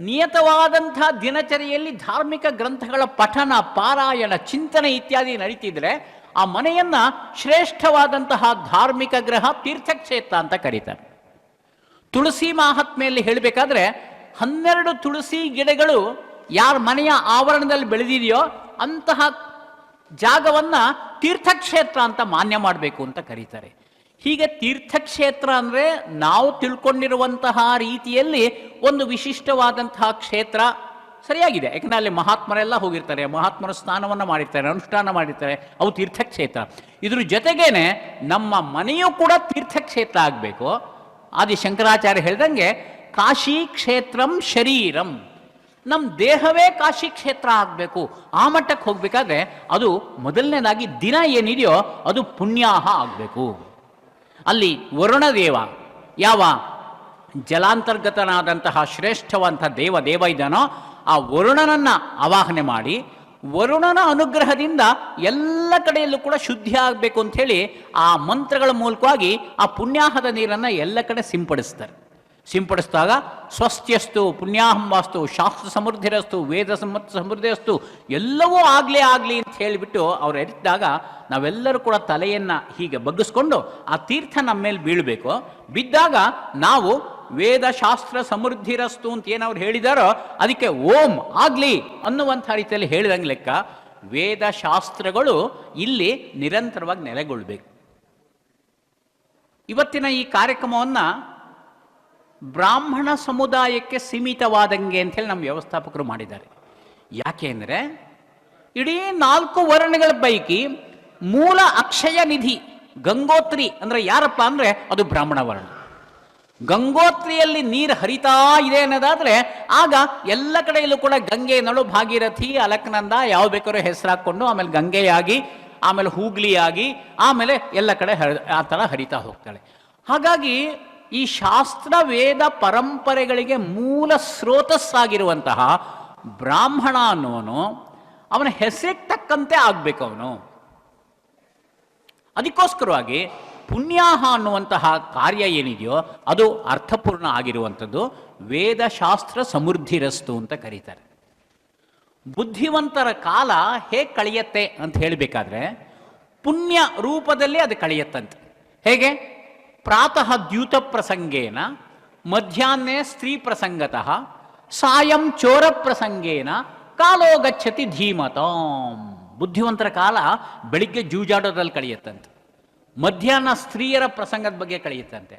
Speaker 2: ನಿಯತವಾದಂತಹ ದಿನಚರಿಯಲ್ಲಿ ಧಾರ್ಮಿಕ ಗ್ರಂಥಗಳ ಪಠನ, ಪಾರಾಯಣ, ಚಿಂತನೆ ಇತ್ಯಾದಿ ನಡೀತಿದ್ರೆ ಆ ಮನೆಯನ್ನು ಶ್ರೇಷ್ಠವಾದಂತಹ ಧಾರ್ಮಿಕ ಗ್ರಹ, ತೀರ್ಥಕ್ಷೇತ್ರ ಅಂತ ಕರೀತಾರೆ. ತುಳಸಿ ಮಹಾತ್ಮೆಯಲ್ಲಿ ಹೇಳಬೇಕಾದ್ರೆ 12 ತುಳಸಿ ಗಿಡಗಳು ಯಾರ ಮನೆಯ ಆವರಣದಲ್ಲಿ ಬೆಳೆದಿದೆಯೋ ಅಂತಹ ಜಾಗವನ್ನ ತೀರ್ಥಕ್ಷೇತ್ರ ಅಂತ ಮಾನ್ಯ ಮಾಡಬೇಕು ಅಂತ ಕರೀತಾರೆ. ಹೀಗೆ ತೀರ್ಥಕ್ಷೇತ್ರ ಅಂದರೆ ನಾವು ತಿಳ್ಕೊಂಡಿರುವಂತಹ ರೀತಿಯಲ್ಲಿ ಒಂದು ವಿಶಿಷ್ಟವಾದಂತಹ ಕ್ಷೇತ್ರ ಸರಿಯಾಗಿದೆ. ಯಾಕಂದರೆ ಅಲ್ಲಿ ಮಹಾತ್ಮರೆಲ್ಲ ಹೋಗಿರ್ತಾರೆ, ಮಹಾತ್ಮರ ಸ್ನಾನವನ್ನು ಮಾಡಿರ್ತಾರೆ, ಅನುಷ್ಠಾನ ಮಾಡಿರ್ತಾರೆ, ಅವು ತೀರ್ಥಕ್ಷೇತ್ರ. ಇದ್ರ ಜೊತೆಗೇನೆ ನಮ್ಮ ಮನೆಯೂ ಕೂಡ ತೀರ್ಥಕ್ಷೇತ್ರ ಆಗಬೇಕು. ಆದಿ ಶಂಕರಾಚಾರ್ಯ ಹೇಳ್ದಂಗೆ ಕಾಶಿ ಕ್ಷೇತ್ರಂ ಶರೀರಂ, ನಮ್ಮ ದೇಹವೇ ಕಾಶಿ ಕ್ಷೇತ್ರ ಆಗಬೇಕು. ಆ ಮಟ್ಟಕ್ಕೆ ಹೋಗ್ಬೇಕಾದ್ರೆ ಅದು ಮೊದಲನೇದಾಗಿ ದಿನ ಏನಿದೆಯೋ ಅದು ಪುಣ್ಯಾಹ ಆಗಬೇಕು. ಅಲ್ಲಿ ವರುಣದೇವ, ಯಾವ ಜಲಾಂತರ್ಗತನಾದಂತಹ ಶ್ರೇಷ್ಠವಂತ ದೇವ ಇದ್ದಾನೋ ಆ ವರುಣನನ್ನು ಆವಾಹನೆ ಮಾಡಿ ವರುಣನ ಅನುಗ್ರಹದಿಂದ ಎಲ್ಲ ಕಡೆಯಲ್ಲೂ ಕೂಡ ಶುದ್ಧಿ ಆಗಬೇಕು ಅಂಥೇಳಿ ಆ ಮಂತ್ರಗಳ ಮೂಲಕವಾಗಿ ಆ ಪುಣ್ಯಾಹದ ನೀರನ್ನು ಎಲ್ಲ ಕಡೆ ಸಿಂಪಡಿಸಿದಾಗ ಸ್ವಸ್ತ್ಯಸ್ತು ಪುಣ್ಯಾಹಂವಾಸ್ತು ಶಾಸ್ತ್ರ ಸಮೃದ್ಧಿರಸ್ತು ವೇದ ಸಮೃದ್ಧಿರಸ್ತು ಎಲ್ಲವೂ ಆಗಲಿ ಅಂತ ಹೇಳಿಬಿಟ್ಟು ಅವ್ರು ಎರಿಸಿದಾಗ ನಾವೆಲ್ಲರೂ ಕೂಡ ತಲೆಯನ್ನು ಹೀಗೆ ಬಗ್ಗಿಸ್ಕೊಂಡು ಆ ತೀರ್ಥ ನಮ್ಮ ಮೇಲೆ ಬೀಳಬೇಕು. ಬಿದ್ದಾಗ ನಾವು ವೇದ ಶಾಸ್ತ್ರ ಸಮೃದ್ಧಿರಸ್ತು ಅಂತ ಏನವ್ರು ಹೇಳಿದಾರೋ ಅದಕ್ಕೆ ಓಂ ಆಗಲಿ ಅನ್ನುವಂಥ ರೀತಿಯಲ್ಲಿ ಹೇಳಿದಂಗೆ ಲೆಕ್ಕ. ವೇದ ಶಾಸ್ತ್ರಗಳು ಇಲ್ಲಿ ನಿರಂತರವಾಗಿ ನೆಲೆಗೊಳ್ಬೇಕು. ಇವತ್ತಿನ ಈ ಕಾರ್ಯಕ್ರಮವನ್ನು ಬ್ರಾಹ್ಮಣ ಸಮುದಾಯಕ್ಕೆ ಸೀಮಿತವಾದಂಗೆ ಅಂಥೇಳಿ ನಮ್ಮ ವ್ಯವಸ್ಥಾಪಕರು ಮಾಡಿದ್ದಾರೆ. ಯಾಕೆ ಅಂದರೆ ಇಡೀ 4 ವರ್ಣಗಳ ಪೈಕಿ ಮೂಲ ಅಕ್ಷಯ ನಿಧಿ ಗಂಗೋತ್ರಿ ಅಂದರೆ ಯಾರಪ್ಪ ಅಂದರೆ ಅದು ಬ್ರಾಹ್ಮಣ ವರ್ಣ. ಗಂಗೋತ್ರಿಯಲ್ಲಿ ನೀರು ಹರಿತಾ ಇದೆ ಅನ್ನೋದಾದರೆ ಆಗ ಎಲ್ಲ ಕಡೆಯಲ್ಲೂ ಕೂಡ ಗಂಗೆ ನಳು ಭಾಗೀರಥಿ ಅಲಕ್ನಂದ ಯಾವ ಬೇಕಾದ್ರೂ ಹೆಸರಾಕೊಂಡು ಆಮೇಲೆ ಗಂಗೆಯಾಗಿ ಆಮೇಲೆ ಹೂಗ್ಲಿಯಾಗಿ ಆಮೇಲೆ ಎಲ್ಲ ಕಡೆ ಆ ಥರ ಹರಿತಾ ಹೋಗ್ತಾಳೆ. ಹಾಗಾಗಿ ಈ ಶಾಸ್ತ್ರ ವೇದ ಪರಂಪರೆಗಳಿಗೆ ಮೂಲ ಸ್ರೋತಸ್ಸಾಗಿರುವಂತಹ ಬ್ರಾಹ್ಮಣ ಅನ್ನೋನು ಅವನ ಹೆಸರಿಗೆ ತಕ್ಕಂತೆ ಆಗಬೇಕು ಅವನು. ಅದಕ್ಕೋಸ್ಕರವಾಗಿ ಪುಣ್ಯಾಹ ಅನ್ನುವಂತಹ ಕಾರ್ಯ ಏನಿದೆಯೋ ಅದು ಅರ್ಥಪೂರ್ಣ ಆಗಿರುವಂಥದ್ದು. ವೇದಶಾಸ್ತ್ರ ಸಮೃದ್ಧಿರಸ್ತು ಅಂತ ಕರೀತಾರೆ. ಬುದ್ಧಿವಂತರ ಕಾಲ ಹೇಗೆ ಕಳೆಯತ್ತೆ ಅಂತ ಹೇಳಬೇಕಾದ್ರೆ ಪುಣ್ಯ ರೂಪದಲ್ಲಿ ಅದು ಕಳೆಯತ್ತಂತೆ. ಹೇಗೆ? ಪ್ರಾತಃ ದ್ಯೂತ ಪ್ರಸಂಗೇನ, ಮಧ್ಯಾಹ್ನೆ ಸ್ತ್ರೀ ಪ್ರಸಂಗತಃ, ಸಾಯಂ ಚೋರ ಪ್ರಸಂಗೇನ ಕಾಲೋ ಗಚ್ಚತಿ ಧೀಮತಾಂ. ಬುದ್ಧಿವಂತರ ಕಾಲ ಬೆಳಿಗ್ಗೆ ಜೂಜಾಡೋದ್ರಲ್ಲಿ ಕಳೆಯುತ್ತಂತೆ, ಮಧ್ಯಾಹ್ನ ಸ್ತ್ರೀಯರ ಪ್ರಸಂಗದ ಬಗ್ಗೆ ಕಳೆಯುತ್ತಂತೆ,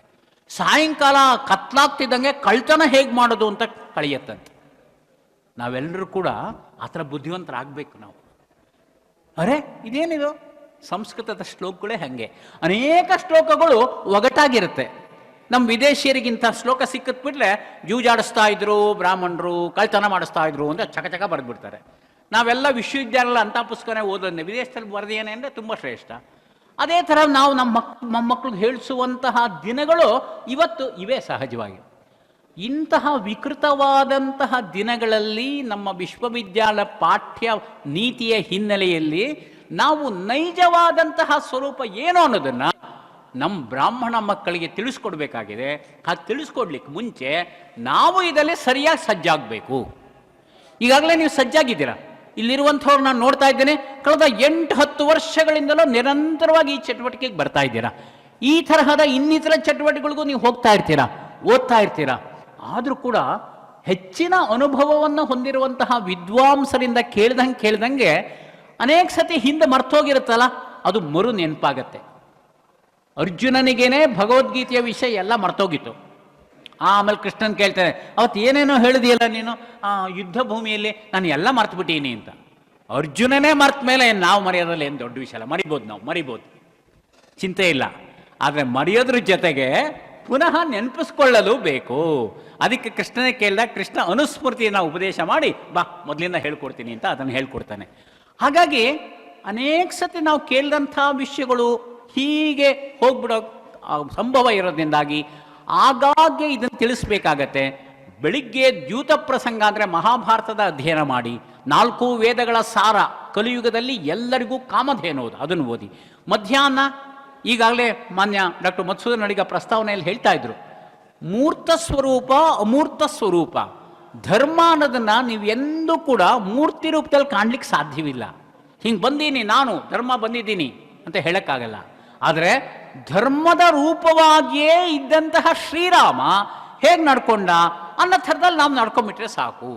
Speaker 2: ಸಾಯಂಕಾಲ ಕತ್ಲಾಗ್ತಿದ್ದಂಗೆ ಕಳ್ತನ ಹೇಗೆ ಮಾಡೋದು ಅಂತ ಕಳೆಯುತ್ತಂತೆ. ನಾವೆಲ್ಲರೂ ಕೂಡ ಆ ಥರ ಬುದ್ಧಿವಂತರಾಗಬೇಕು ನಾವು. ಅರೆ ಇದೇನಿದು ಸಂಸ್ಕೃತದ ಶ್ಲೋಕಗಳೇ ಹಾಗೆ, ಅನೇಕ ಶ್ಲೋಕಗಳು ಒಗಟಾಗಿರುತ್ತೆ. ನಮ್ಮ ವಿದೇಶಿಯರಿಗಿಂತ ಶ್ಲೋಕ ಸಿಕ್ಕತ್ಬಿಟ್ರೆ ಜೂಜಾಡಿಸ್ತಾ ಇದ್ರು ಬ್ರಾಹ್ಮಣರು, ಕಳ್ತನ ಮಾಡಿಸ್ತಾ ಇದ್ರು ಅಂತ ಚಕ ಬರೆದ್ಬಿಡ್ತಾರೆ. ನಾವೆಲ್ಲ ವಿಶ್ವವಿದ್ಯಾಲಯ ಅಂಥ ಪುಸ್ತಕನೇ ಓದೋದನ್ನೇ, ವಿದೇಶದಲ್ಲಿ ಬರೆದೇನೆ ಅಂದರೆ ತುಂಬ ಶ್ರೇಷ್ಠ. ಅದೇ ಥರ ನಾವು ನಮ್ಮ ಮಕ್ಕಳಿಗೆ ಹೇಳಿಸುವಂತಹ ದಿನಗಳು ಇವತ್ತು ಇವೇ ಸಹಜವಾಗಿ. ಇಂತಹ ವಿಕೃತವಾದಂತಹ ದಿನಗಳಲ್ಲಿ ನಮ್ಮ ವಿಶ್ವವಿದ್ಯಾಲಯ ಪಾಠ್ಯ ನೀತಿಯ ಹಿನ್ನೆಲೆಯಲ್ಲಿ ನಾವು ನೈಜವಾದಂತಹ ಸ್ವರೂಪ ಏನು ಅನ್ನೋದನ್ನು ನಮ್ಮ ಬ್ರಾಹ್ಮಣ ಮಕ್ಕಳಿಗೆ ತಿಳಿಸ್ಕೊಡ್ಬೇಕಾಗಿದೆ. ಅದು ತಿಳಿಸ್ಕೊಡ್ಲಿಕ್ಕೆ ಮುಂಚೆ ನಾವು ಇದರಲ್ಲಿ ಸರಿಯಾಗಿ ಸಜ್ಜಾಗಬೇಕು. ಈಗಾಗಲೇ ನೀವು ಸಜ್ಜಾಗಿದ್ದೀರಾ. ಇಲ್ಲಿರುವಂಥವ್ರು ನಾನು ನೋಡ್ತಾ ಇದ್ದೇನೆ, ಕಳೆದ 8-10 ವರ್ಷಗಳಿಂದಲೂ ನಿರಂತರವಾಗಿ ಈ ಚಟುವಟಿಕೆಗೆ ಬರ್ತಾ ಇದ್ದೀರಾ. ಈ ತರಹದ ಇನ್ನಿತರ ಚಟುವಟಿಕೆಗಳಿಗೂ ನೀವು ಹೋಗ್ತಾ ಇರ್ತೀರಾ, ಓದ್ತಾ ಇರ್ತೀರಾ. ಆದರೂ ಕೂಡ ಹೆಚ್ಚಿನ ಅನುಭವವನ್ನು ಹೊಂದಿರುವಂತಹ ವಿದ್ವಾಂಸರಿಂದ ಕೇಳ್ದಂಗೆ ಅನೇಕ ಸತಿ ಹಿಂದೆ ಮರ್ತೋಗಿರುತ್ತಲ್ಲ, ಅದು ಮರು ನೆನಪಾಗತ್ತೆ. ಅರ್ಜುನನಿಗೇನೆ ಭಗವದ್ಗೀತೆಯ ವಿಷಯ ಎಲ್ಲ ಮರ್ತೋಗಿತ್ತು. ಆಮೇಲೆ ಕೃಷ್ಣನ್ ಕೇಳ್ತಾನೆ, ಅವತ್ತು ಏನೇನೋ ಹೇಳಿದೆಯಲ್ಲ ನೀನು ಯುದ್ಧ ಭೂಮಿಯಲ್ಲಿ, ನಾನು ಎಲ್ಲ ಮರ್ತುಬಿಟ್ಟೀನಿ ಅಂತ. ಅರ್ಜುನನೇ ಮರ್ತ ಮೇಲೆ ನಾವು ಮರೆಯೋದ್ರಲ್ಲಿ ಏನು ದೊಡ್ಡ ವಿಷಯ ಅಲ್ಲ. ನಾವು ಮರಿಬೋದು, ಚಿಂತೆ ಇಲ್ಲ. ಆದರೆ ಮರೆಯೋದ್ರ ಜೊತೆಗೆ ಪುನಃ ನೆನಪಿಸ್ಕೊಳ್ಳಲು ಬೇಕು. ಅದಕ್ಕೆ ಕೃಷ್ಣನೇ ಕೇಳಿದಾಗ ಕೃಷ್ಣ ಅನುಸ್ಮೃತಿಯನ್ನು ಉಪದೇಶ ಮಾಡಿ, ಬಾ ಮೊದಲಿಂದ ಹೇಳ್ಕೊಡ್ತೀನಿ ಅಂತ ಅದನ್ನು ಹೇಳ್ಕೊಡ್ತಾನೆ. ಹಾಗಾಗಿ ಅನೇಕ ಸತಿ ನಾವು ಕೇಳಿದಂಥ ವಿಷಯಗಳು ಹೀಗೆ ಹೋಗ್ಬಿಡೋ ಸಂಭವ ಇರೋದ್ರಿಂದಾಗಿ ಆಗಾಗ್ಗೆ ಇದನ್ನು ತಿಳಿಸ್ಬೇಕಾಗತ್ತೆ. ಬೆಳಿಗ್ಗೆ ದ್ಯೂತ ಪ್ರಸಂಗ ಅಂದರೆ ಮಹಾಭಾರತದ ಅಧ್ಯಯನ ಮಾಡಿ, 4 ವೇದಗಳ ಸಾರ ಕಲಿಯುಗದಲ್ಲಿ ಎಲ್ಲರಿಗೂ ಕಾಮಧೇನುವುದು, ಅದನ್ನು ಓದಿ. ಮಧ್ಯಾಹ್ನ ಈಗಾಗಲೇ ಮಾನ್ಯ ಡಾಕ್ಟರ್ ಮಧುಸೂದನ್ ಅಡಿಗ ಪ್ರಸ್ತಾವನೆಯಲ್ಲಿ ಹೇಳ್ತಾ ಇದ್ರು, ಮೂರ್ತ ಸ್ವರೂಪ ಅಮೂರ್ತ ಸ್ವರೂಪ. ಧರ್ಮ ಅನ್ನೋದನ್ನು ನೀವು ಎಂದೂ ಕೂಡ ಮೂರ್ತಿ ರೂಪದಲ್ಲಿ ಕಾಣ್ಲಿಕ್ಕೆ ಸಾಧ್ಯವಿಲ್ಲ. ಹಿಂಗೆ ಬಂದೀನಿ ನಾನು ಧರ್ಮ ಬಂದಿದ್ದೀನಿ ಅಂತ ಹೇಳಕ್ಕಾಗಲ್ಲ. ಆದರೆ ಧರ್ಮದ ರೂಪವಾಗಿಯೇ ಇದ್ದಂತಹ ಶ್ರೀರಾಮ ಹೇಗೆ ನಡ್ಕೊಂಡ ಅನ್ನೋ ಥರದಲ್ಲಿ ನಾವು ನಡ್ಕೊಂಡ್ಬಿಟ್ರೆ ಸಾಕು.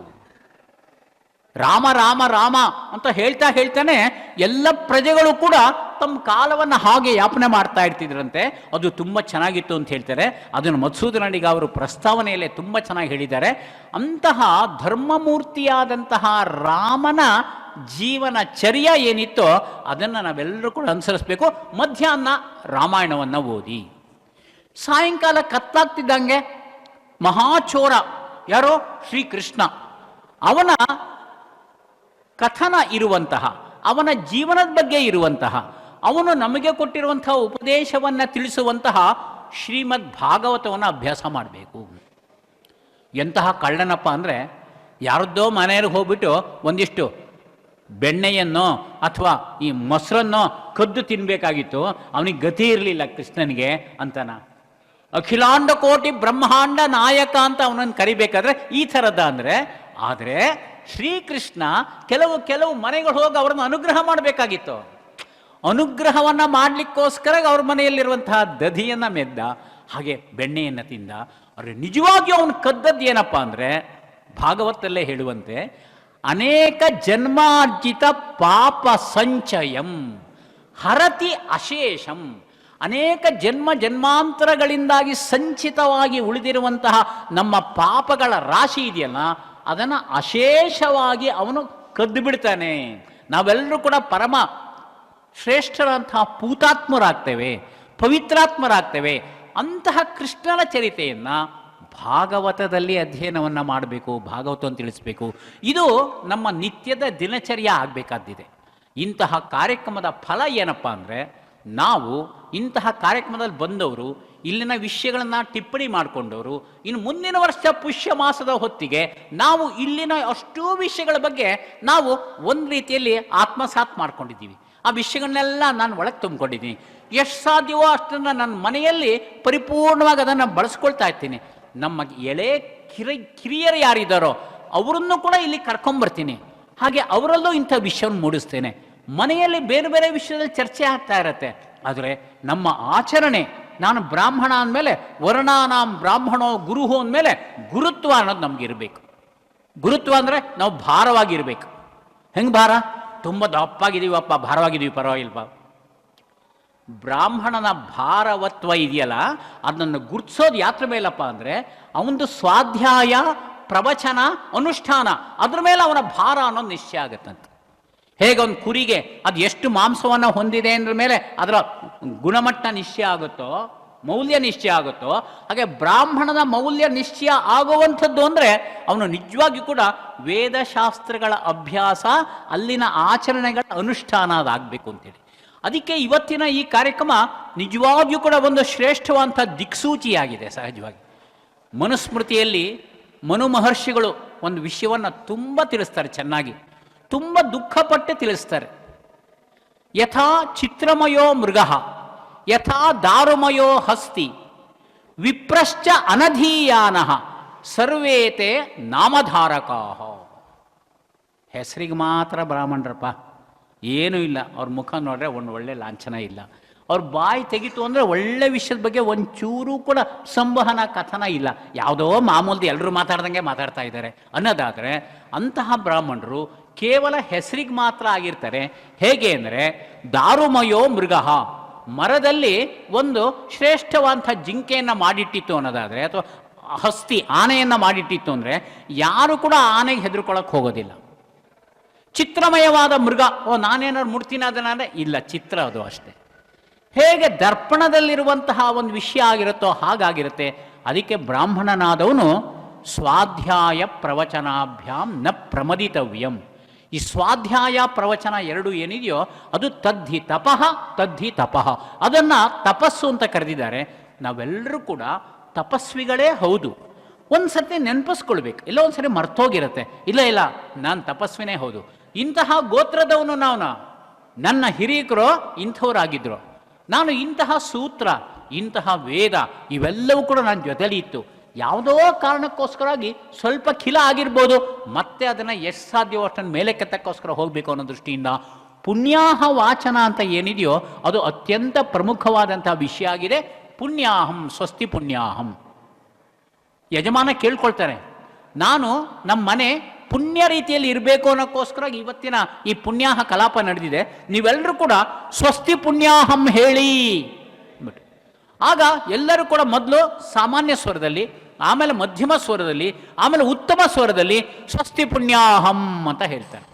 Speaker 2: ರಾಮ ರಾಮ ರಾಮ ಅಂತ ಹೇಳ್ತಾ ಹೇಳ್ತಾನೆ ಎಲ್ಲ ಪ್ರಜೆಗಳು ಕೂಡ ತಮ್ಮ ಕಾಲವನ್ನು ಹಾಗೆ ಯಾಪನೆ ಮಾಡ್ತಾ ಇರ್ತಿದ್ರಂತೆ. ಅದು ತುಂಬ ಚೆನ್ನಾಗಿತ್ತು ಅಂತ ಹೇಳ್ತಾರೆ. ಅದನ್ನು ಮಧುಸೂದನಡಿಗ ಅವರು ಪ್ರಸ್ತಾವನೆಯಲ್ಲೇ ತುಂಬ ಚೆನ್ನಾಗಿ ಹೇಳಿದ್ದಾರೆ. ಅಂತಹ ಧರ್ಮಮೂರ್ತಿಯಾದಂತಹ ರಾಮನ ಜೀವನ ಚರ್ಯ ಏನಿತ್ತೋ ಅದನ್ನು ನಾವೆಲ್ಲರೂ ಕೂಡ ಅನುಸರಿಸಬೇಕು. ಮಧ್ಯಾಹ್ನ ರಾಮಾಯಣವನ್ನು ಓದಿ, ಸಾಯಂಕಾಲ ಕತ್ಲಾಗ್ತಿದ್ದಂಗೆ ಮಹಾಚೋರ ಯಾರೋ ಶ್ರೀಕೃಷ್ಣ, ಅವನ ಕಥನ ಇರುವಂತಹ, ಅವನ ಜೀವನದ ಬಗ್ಗೆ ಇರುವಂತಹ, ಅವನು ನಮಗೆ ಕೊಟ್ಟಿರುವಂತಹ ಉಪದೇಶವನ್ನು ತಿಳಿಸುವಂತಹ ಶ್ರೀಮದ್ ಭಾಗವತವನ್ನು ಅಭ್ಯಾಸ ಮಾಡಬೇಕು. ಎಂತಹ ಕಳ್ಳನಪ್ಪ ಅಂದರೆ, ಯಾರದ್ದೋ ಮನೆಯಲ್ಲಿ ಹೋಗ್ಬಿಟ್ಟು ಒಂದಿಷ್ಟು ಬೆಣ್ಣೆಯನ್ನೋ ಅಥವಾ ಈ ಮೊಸರನ್ನೋ ಕದ್ದು ತಿನ್ನಬೇಕಾಗಿತ್ತು, ಅವನಿಗೆ ಗತಿ ಇರಲಿಲ್ಲ ಕೃಷ್ಣನಿಗೆ ಅಂತನ. ಅಖಿಲಾಂಡ ಕೋಟಿ ಬ್ರಹ್ಮಾಂಡ ನಾಯಕ ಅಂತ ಅವನನ್ನು ಕರಿಬೇಕಾದ್ರೆ ಈ ಥರದ ಅಂದರೆ. ಆದರೆ ಶ್ರೀಕೃಷ್ಣ ಕೆಲವು ಮನೆಗಳು ಹೋಗಿ ಅವ್ರನ್ನ ಅನುಗ್ರಹ ಮಾಡಬೇಕಾಗಿತ್ತು. ಅನುಗ್ರಹವನ್ನು ಮಾಡಲಿಕ್ಕೋಸ್ಕರ ಅವ್ರ ಮನೆಯಲ್ಲಿರುವಂತಹ ದಧಿಯನ್ನು ಮೆದ್ದ, ಹಾಗೆ ಬೆಣ್ಣೆಯನ್ನು ತಿಂದ. ಆದರೆ ನಿಜವಾಗಿಯೂ ಅವನು ಕದ್ದದ್ದು ಏನಪ್ಪ ಅಂದರೆ, ಭಾಗವತಲ್ಲೇ ಹೇಳುವಂತೆ ಅನೇಕ ಜನ್ಮಾರ್ಜಿತ ಪಾಪ ಸಂಚಯಂ ಹರತಿ ಅಶೇಷಂ. ಅನೇಕ ಜನ್ಮಾಂತರಗಳಿಂದಾಗಿ ಸಂಚಿತವಾಗಿ ಉಳಿದಿರುವಂತಹ ನಮ್ಮ ಪಾಪಗಳ ರಾಶಿ ಇದೆಯಲ್ಲ, ಅದನ್ನು ಅಶೇಷವಾಗಿ ಅವನು ಕದ್ದು ಬಿಡ್ತಾನೆ. ನಾವೆಲ್ಲರೂ ಕೂಡ ಪರಮ ಶ್ರೇಷ್ಠರಂತಹ ಪೂತಾತ್ಮರಾಗ್ತೇವೆ, ಪವಿತ್ರಾತ್ಮರಾಗ್ತೇವೆ. ಅಂತಹ ಕೃಷ್ಣನ ಚರಿತೆಯನ್ನು ಭಾಗವತದಲ್ಲಿ ಅಧ್ಯಯನವನ್ನು ಮಾಡಬೇಕು, ಭಾಗವತವನ್ನು ತಿಳಿಸಬೇಕು. ಇದು ನಮ್ಮ ನಿತ್ಯದ ದಿನಚರ್ಯ ಆಗಬೇಕಾದ್ದಿದೆ. ಇಂತಹ ಕಾರ್ಯಕ್ರಮದ ಫಲ ಏನಪ್ಪ ಅಂದರೆ, ನಾವು ಇಂತಹ ಕಾರ್ಯಕ್ರಮದಲ್ಲಿ ಬಂದವರು, ಇಲ್ಲಿನ ವಿಷಯಗಳನ್ನು ಟಿಪ್ಪಣಿ ಮಾಡಿಕೊಂಡವರು, ಇನ್ನು ಮುಂದಿನ ವರ್ಷ ಪುಷ್ಯ ಮಾಸದ ಹೊತ್ತಿಗೆ ನಾವು ಇಲ್ಲಿನ ಅಷ್ಟೂ ವಿಷಯಗಳ ಬಗ್ಗೆ ನಾವು ಒಂದು ರೀತಿಯಲ್ಲಿ ಆತ್ಮಸಾತ್ ಮಾಡ್ಕೊಂಡಿದ್ದೀವಿ. ಆ ವಿಷಯಗಳನ್ನೆಲ್ಲ ನಾನು ಒಳಗೆ ತುಂಬಿಕೊಂಡಿದ್ದೀನಿ. ಎಷ್ಟು ಸಾಧ್ಯವೋ ಅಷ್ಟನ್ನು ನನ್ನ ಮನೆಯಲ್ಲಿ ಪರಿಪೂರ್ಣವಾಗಿ ಅದನ್ನು ಬಳಸ್ಕೊಳ್ತಾ ಇರ್ತೀನಿ. ನಮ್ಮ ಎಳೆ ಕಿರಿಯರು ಯಾರಿದ್ದಾರೋ ಅವರನ್ನು ಕೂಡ ಇಲ್ಲಿ ಕರ್ಕೊಂಬರ್ತೀನಿ. ಹಾಗೆ ಅವರಲ್ಲೂ ಇಂಥ ವಿಷಯವನ್ನು ಮೂಡಿಸ್ತೇನೆ. ಮನೆಯಲ್ಲಿ ಬೇರೆ ಬೇರೆ ವಿಷಯದಲ್ಲಿ ಚರ್ಚೆ ಆಗ್ತಾ ಇರತ್ತೆ. ಆದರೆ ನಮ್ಮ ಆಚರಣೆ, ನಾನು ಬ್ರಾಹ್ಮಣ ಅಂದಮೇಲೆ ವರ್ಣಾನಾಂ ಬ್ರಾಹ್ಮಣೋ ಗುರುಹು ಅಂದಮೇಲೆ ಗುರುತ್ವ ಅನ್ನೋದು ನಮಗಿರಬೇಕು. ಗುರುತ್ವ ಅಂದರೆ ನಾವು ಭಾರವಾಗಿರ್ಬೇಕು. ಹೆಂಗೆ ಭಾರ? ತುಂಬ ದಪ್ಪಾಗಿದ್ದೀವಪ್ಪ, ಭಾರವಾಗಿದ್ದೀವಿ, ಪರವಾಗಿಲ್ವ? ಬ್ರಾಹ್ಮಣನ ಭಾರವತ್ವ ಇದೆಯಲ್ಲ, ಅದನ್ನು ಗುರುತಿಸೋದು ಯಾತ್ರ ಮೇಲಪ್ಪ ಅಂದರೆ ಅವನದು ಸ್ವಾಧ್ಯಾಯ, ಪ್ರವಚನ, ಅನುಷ್ಠಾನ, ಅದ್ರ ಮೇಲೆ ಅವನ ಭಾರ ಅನ್ನೋದು ನಿಶ್ಚಯ ಆಗುತ್ತಂತೆ. ಹೇಗೆ ಒಂದು ಕುರಿಗೆ ಅದು ಎಷ್ಟು ಮಾಂಸವನ್ನು ಹೊಂದಿದೆ ಅಂದ್ರ ಮೇಲೆ ಅದರ ಗುಣಮಟ್ಟ ನಿಶ್ಚಯ ಆಗುತ್ತೋ, ಮೌಲ್ಯ ನಿಶ್ಚಯ ಆಗುತ್ತೋ, ಹಾಗೆ ಬ್ರಾಹ್ಮಣನ ಮೌಲ್ಯ ನಿಶ್ಚಯ ಆಗುವಂಥದ್ದು ಅಂದರೆ ಅವನು ನಿಜವಾಗಿಯೂ ಕೂಡ ವೇದಶಾಸ್ತ್ರಗಳ ಅಭ್ಯಾಸ, ಅಲ್ಲಿನ ಆಚರಣೆಗಳ ಅನುಷ್ಠಾನ ಅದಾಗಬೇಕು ಅಂತೇಳಿ. ಅದಕ್ಕೆ ಇವತ್ತಿನ ಈ ಕಾರ್ಯಕ್ರಮ ನಿಜವಾಗಿಯೂ ಕೂಡ ಒಂದು ಶ್ರೇಷ್ಠವಾದಂಥ ದಿಕ್ಸೂಚಿಯಾಗಿದೆ. ಸಹಜವಾಗಿ ಮನುಸ್ಮೃತಿಯಲ್ಲಿ ಮನು ಮಹರ್ಷಿಗಳು ಒಂದು ವಿಷಯವನ್ನು ತುಂಬ ತಿಳಿಸ್ತಾರೆ, ಚೆನ್ನಾಗಿ, ತುಂಬ ದುಃಖಪಟ್ಟು ತಿಳಿಸ್ತಾರೆ. ಯಥಾ ಚಿತ್ರಮಯೋ ಮೃಗ ಯಥಾ ದಾರುಮಯೋ ಹಸ್ತಿ ವಿಪ್ರಶ್ಚ ಅನಧೀಯಾನ ಸರ್ವೇತೆ ನಾಮಧಾರಕಾ. ಹೆಸರಿಗೆ ಮಾತ್ರ ಬ್ರಾಹ್ಮಣರಪ್ಪ, ಏನೂ ಇಲ್ಲ. ಅವ್ರ ಮುಖ ನೋಡ್ರೆ ಒಂದು ಒಳ್ಳೆ ಲಾಂಛನ ಇಲ್ಲ. ಅವ್ರ ಬಾಯಿ ತೆಗಿತು ಅಂದರೆ ಒಳ್ಳೆ ವಿಷಯದ ಬಗ್ಗೆ ಒಂಚೂರು ಕೂಡ ಸಂವಹನ ಕಥನ ಇಲ್ಲ. ಯಾವುದೋ ಮಾಮೂಲ್ದು ಎಲ್ಲರೂ ಮಾತಾಡ್ದಂಗೆ ಮಾತಾಡ್ತಾ ಇದ್ದಾರೆ ಅನ್ನೋದಾದರೆ ಅಂತಹ ಬ್ರಾಹ್ಮಣರು ಕೇವಲ ಹೆಸರಿಗೆ ಮಾತ್ರ ಆಗಿರ್ತಾರೆ. ಹೇಗೆ ಅಂದರೆ ದಾರುಮಯೋ ಮೃಗ, ಮರದಲ್ಲಿ ಒಂದು ಶ್ರೇಷ್ಠವಾದಂಥ ಜಿಂಕೆಯನ್ನು ಮಾಡಿಟ್ಟಿತ್ತು ಅನ್ನೋದಾದರೆ, ಅಥವಾ ಹಸ್ತಿ ಆನೆಯನ್ನು ಮಾಡಿಟ್ಟಿತ್ತು ಅಂದರೆ ಯಾರು ಕೂಡ ಆನೆಗೆ ಹೆದರ್ಕೊಳ್ಳೋಕೆ ಹೋಗೋದಿಲ್ಲ. ಚಿತ್ರಮಯವಾದ ಮೃಗ, ನಾನೇನಾದ್ರು ಮುಡ್ತೀನಿ ಅದನ್ನ ಇಲ್ಲ, ಚಿತ್ರ ಅದು ಅಷ್ಟೇ. ಹೇಗೆ ದರ್ಪಣದಲ್ಲಿರುವಂತಹ ಒಂದು ವಿಷಯ ಆಗಿರುತ್ತೋ ಹಾಗಾಗಿರುತ್ತೆ. ಅದಕ್ಕೆ ಬ್ರಾಹ್ಮಣನಾದವನು ಸ್ವಾಧ್ಯಾಯ ಪ್ರವಚನಾಭ್ಯಾಂ ನ ಪ್ರಮದಿತವ್ಯಂ. ಈ ಸ್ವಾಧ್ಯಾಯ ಪ್ರವಚನ ಎರಡು ಏನಿದೆಯೋ ಅದು ತದ್ಧಿ ತಪಃ, ಅದನ್ನು ತಪಸ್ಸು ಅಂತ ಕರೆದಿದ್ದಾರೆ. ನಾವೆಲ್ಲರೂ ಕೂಡ ತಪಸ್ವಿಗಳೇ ಹೌದು. ಒಂದು ಸರ್ತಿ ನೆನಪಿಸ್ಕೊಳ್ಬೇಕು, ಇಲ್ಲ ಒಂದು ಸರಿ ಮರ್ತೋಗಿರುತ್ತೆ. ಇಲ್ಲ ನಾನು ತಪಸ್ವಿನೇ ಹೌದು. ಇಂತಹ ಗೋತ್ರದವನು ನಾವು, ನನ್ನ ಹಿರಿಯಕರು ಇಂಥವರಾಗಿದ್ದರು, ನಾನು ಇಂತಹ ಸೂತ್ರ, ಇಂತಹ ವೇದ ಇವೆಲ್ಲವೂ ಕೂಡ ನನ್ನ ಜೊತೆಲಿ ಇತ್ತು. ಯಾವುದೋ ಕಾರಣಕ್ಕೋಸ್ಕರವಾಗಿ ಸ್ವಲ್ಪ ಖಿಲ ಆಗಿರ್ಬೋದು, ಮತ್ತೆ ಅದನ್ನು ಎಷ್ಟು ಸಾಧ್ಯವೋ ಅಷ್ಟನ್ನು ಮೇಲೆ ಕೆತ್ತಕ್ಕೋಸ್ಕರ ಹೋಗಬೇಕು ಅನ್ನೋ ದೃಷ್ಟಿಯಿಂದ ಪುಣ್ಯಾಹ ವಾಚನ ಅಂತ ಏನಿದೆಯೋ ಅದು ಅತ್ಯಂತ ಪ್ರಮುಖವಾದಂಥ ವಿಷಯ ಆಗಿದೆ. ಪುಣ್ಯಾಹಂ ಸ್ವಸ್ತಿ ಪುಣ್ಯಾಹಂ. ಯಜಮಾನ ಕೇಳ್ಕೊಳ್ತಾರೆ, ನಾನು ನಮ್ಮ ಮನೆ ಪುಣ್ಯ ರೀತಿಯಲ್ಲಿ ಇರಬೇಕು ಅನ್ನೋಕ್ಕೋಸ್ಕರ ಇವತ್ತಿನ ಈ ಪುಣ್ಯಾಹ ಕಲಾಪ ನಡೆದಿದೆ. ನೀವೆಲ್ಲರೂ ಕೂಡ ಸ್ವಸ್ತಿ ಪುಣ್ಯಾಹಂ ಹೇಳಿ ಬಿಟ್ಟು ಆಗ ಎಲ್ಲರೂ ಕೂಡ ಮೊದಲು ಸಾಮಾನ್ಯ ಸ್ವರದಲ್ಲಿ, ಆಮೇಲೆ ಮಧ್ಯಮ ಸ್ವರದಲ್ಲಿ, ಆಮೇಲೆ ಉತ್ತಮ ಸ್ವರದಲ್ಲಿ ಸ್ವಸ್ತಿ ಪುಣ್ಯಾಹಂ ಅಂತ ಹೇಳ್ತಾರೆ.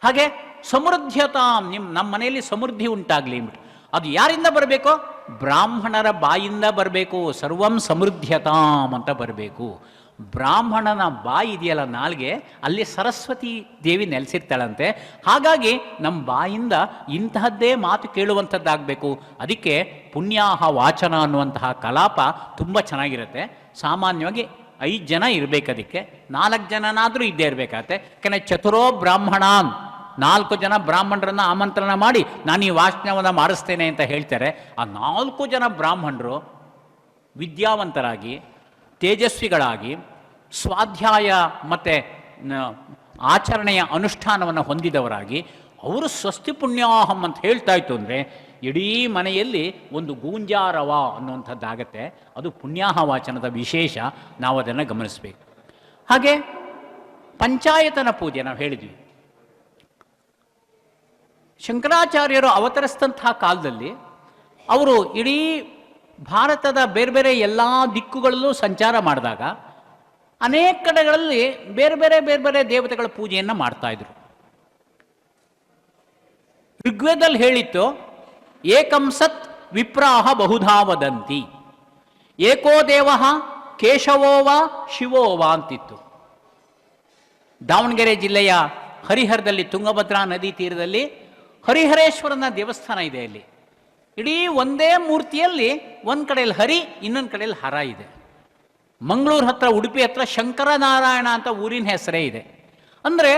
Speaker 2: ಹಾಗೆ ಸಮೃದ್ಧತಾಂ, ನಮ್ಮ ಮನೆಯಲ್ಲಿ ಸಮೃದ್ಧಿ ಉಂಟಾಗಲಿ ಅಂದ್ಬಿಟ್ಟು ಅದು ಯಾರಿಂದ ಬರಬೇಕು? ಬ್ರಾಹ್ಮಣರ ಬಾಯಿಂದ ಬರಬೇಕು. ಸರ್ವಂ ಸಮೃದ್ಧತಾಂ ಅಂತ ಬರಬೇಕು. ಬ್ರಾಹ್ಮಣನ ಬಾಯಿ ಇದೆಯಲ್ಲ, ನಾಲ್ಗೆ, ಅಲ್ಲಿ ಸರಸ್ವತಿ ದೇವಿ ನೆಲೆಸಿರ್ತಾಳಂತೆ. ಹಾಗಾಗಿ ನಮ್ಮ ಬಾಯಿಂದ ಇಂತಹದ್ದೇ ಮಾತು ಕೇಳುವಂಥದ್ದಾಗಬೇಕು. ಅದಕ್ಕೆ ಪುಣ್ಯಾಹ ವಾಚನ ಅನ್ನುವಂತಹ ಕಲಾಪ ತುಂಬ ಚೆನ್ನಾಗಿರುತ್ತೆ. ಸಾಮಾನ್ಯವಾಗಿ 5 ಜನ ಇರಬೇಕು, ಅದಕ್ಕೆ 4 ಜನನಾದರೂ ಇದ್ದೇ ಇರಬೇಕಾಗತ್ತೆ. ಯಾಕೆಂದರೆ ಚತುರೋ ಬ್ರಾಹ್ಮಣಾನ್, 4 ಜನ ಬ್ರಾಹ್ಮಣರನ್ನು ಆಮಂತ್ರಣ ಮಾಡಿ ನಾನು ಈ ವಾಚನವನ್ನು ಮಾಡಿಸ್ತೇನೆ ಅಂತ ಹೇಳ್ತಾರೆ. ಆ 4 ಜನ ಬ್ರಾಹ್ಮಣರು ವಿದ್ಯಾವಂತರಾಗಿ, ತೇಜಸ್ವಿಗಳಾಗಿ, ಸ್ವಾಧ್ಯಾಯ ಮತ್ತು ಆಚರಣೆಯ ಅನುಷ್ಠಾನವನ್ನು ಹೊಂದಿದವರಾಗಿ ಅವರು ಸ್ವಸ್ತಿ ಪುಣ್ಯಾಹಂ ಅಂತ ಹೇಳ್ತಾ ಇತ್ತು ಅಂದರೆ ಇಡೀ ಮನೆಯಲ್ಲಿ ಒಂದು ಗೂಂಜಾರವ ಅನ್ನುವಂಥದ್ದಾಗತ್ತೆ. ಅದು ಪುಣ್ಯಾಹ ವಾಚನದ ವಿಶೇಷ. ನಾವು ಅದನ್ನು ಗಮನಿಸಬೇಕು. ಹಾಗೆ ಪಂಚಾಯತನ ಪೂಜೆ ನಾವು ಹೇಳಿದ್ವಿ. ಶಂಕರಾಚಾರ್ಯರು ಅವತರಿಸಿದಂತಹ ಕಾಲದಲ್ಲಿ ಅವರು ಇಡೀ ಭಾರತದ ಬೇರೆ ಬೇರೆ ಎಲ್ಲ ದಿಕ್ಕುಗಳಲ್ಲೂ ಸಂಚಾರ ಮಾಡಿದಾಗ ಅನೇಕ ಕಡೆಗಳಲ್ಲಿ ಬೇರೆ ಬೇರೆ ದೇವತೆಗಳ ಪೂಜೆಯನ್ನು ಮಾಡ್ತಾಯಿದ್ರು. ಋಗ್ವೇದದಲ್ಲಿ ಹೇಳಿತ್ತು, ಏಕಂ ಸತ್ ವಿಪ್ರಾಹ ಬಹುಧಾ ವದಂತಿ, ಏಕೋ ದೇವ ಕೇಶವೋವ ಶಿವೋವ ಅಂತಿತ್ತು. ದಾವಣಗೆರೆ ಜಿಲ್ಲೆಯ ಹರಿಹರದಲ್ಲಿ, ತುಂಗಭದ್ರಾ ನದಿ ತೀರದಲ್ಲಿ ಹರಿಹರೇಶ್ವರನ ದೇವಸ್ಥಾನ ಇದೆ. ಅಲ್ಲಿ ಇಡೀ ಒಂದೇ ಮೂರ್ತಿಯಲ್ಲಿ ಒಂದು ಕಡೆಯಲ್ಲಿ ಹರಿ, ಇನ್ನೊಂದು ಕಡೆಯಲ್ಲಿ ಹರ ಇದೆ. ಮಂಗಳೂರು ಹತ್ರ, ಉಡುಪಿ ಹತ್ರ ಶಂಕರನಾರಾಯಣ ಅಂತ ಊರಿನ ಹೆಸರೇ ಇದೆ. ಅಂದರೆ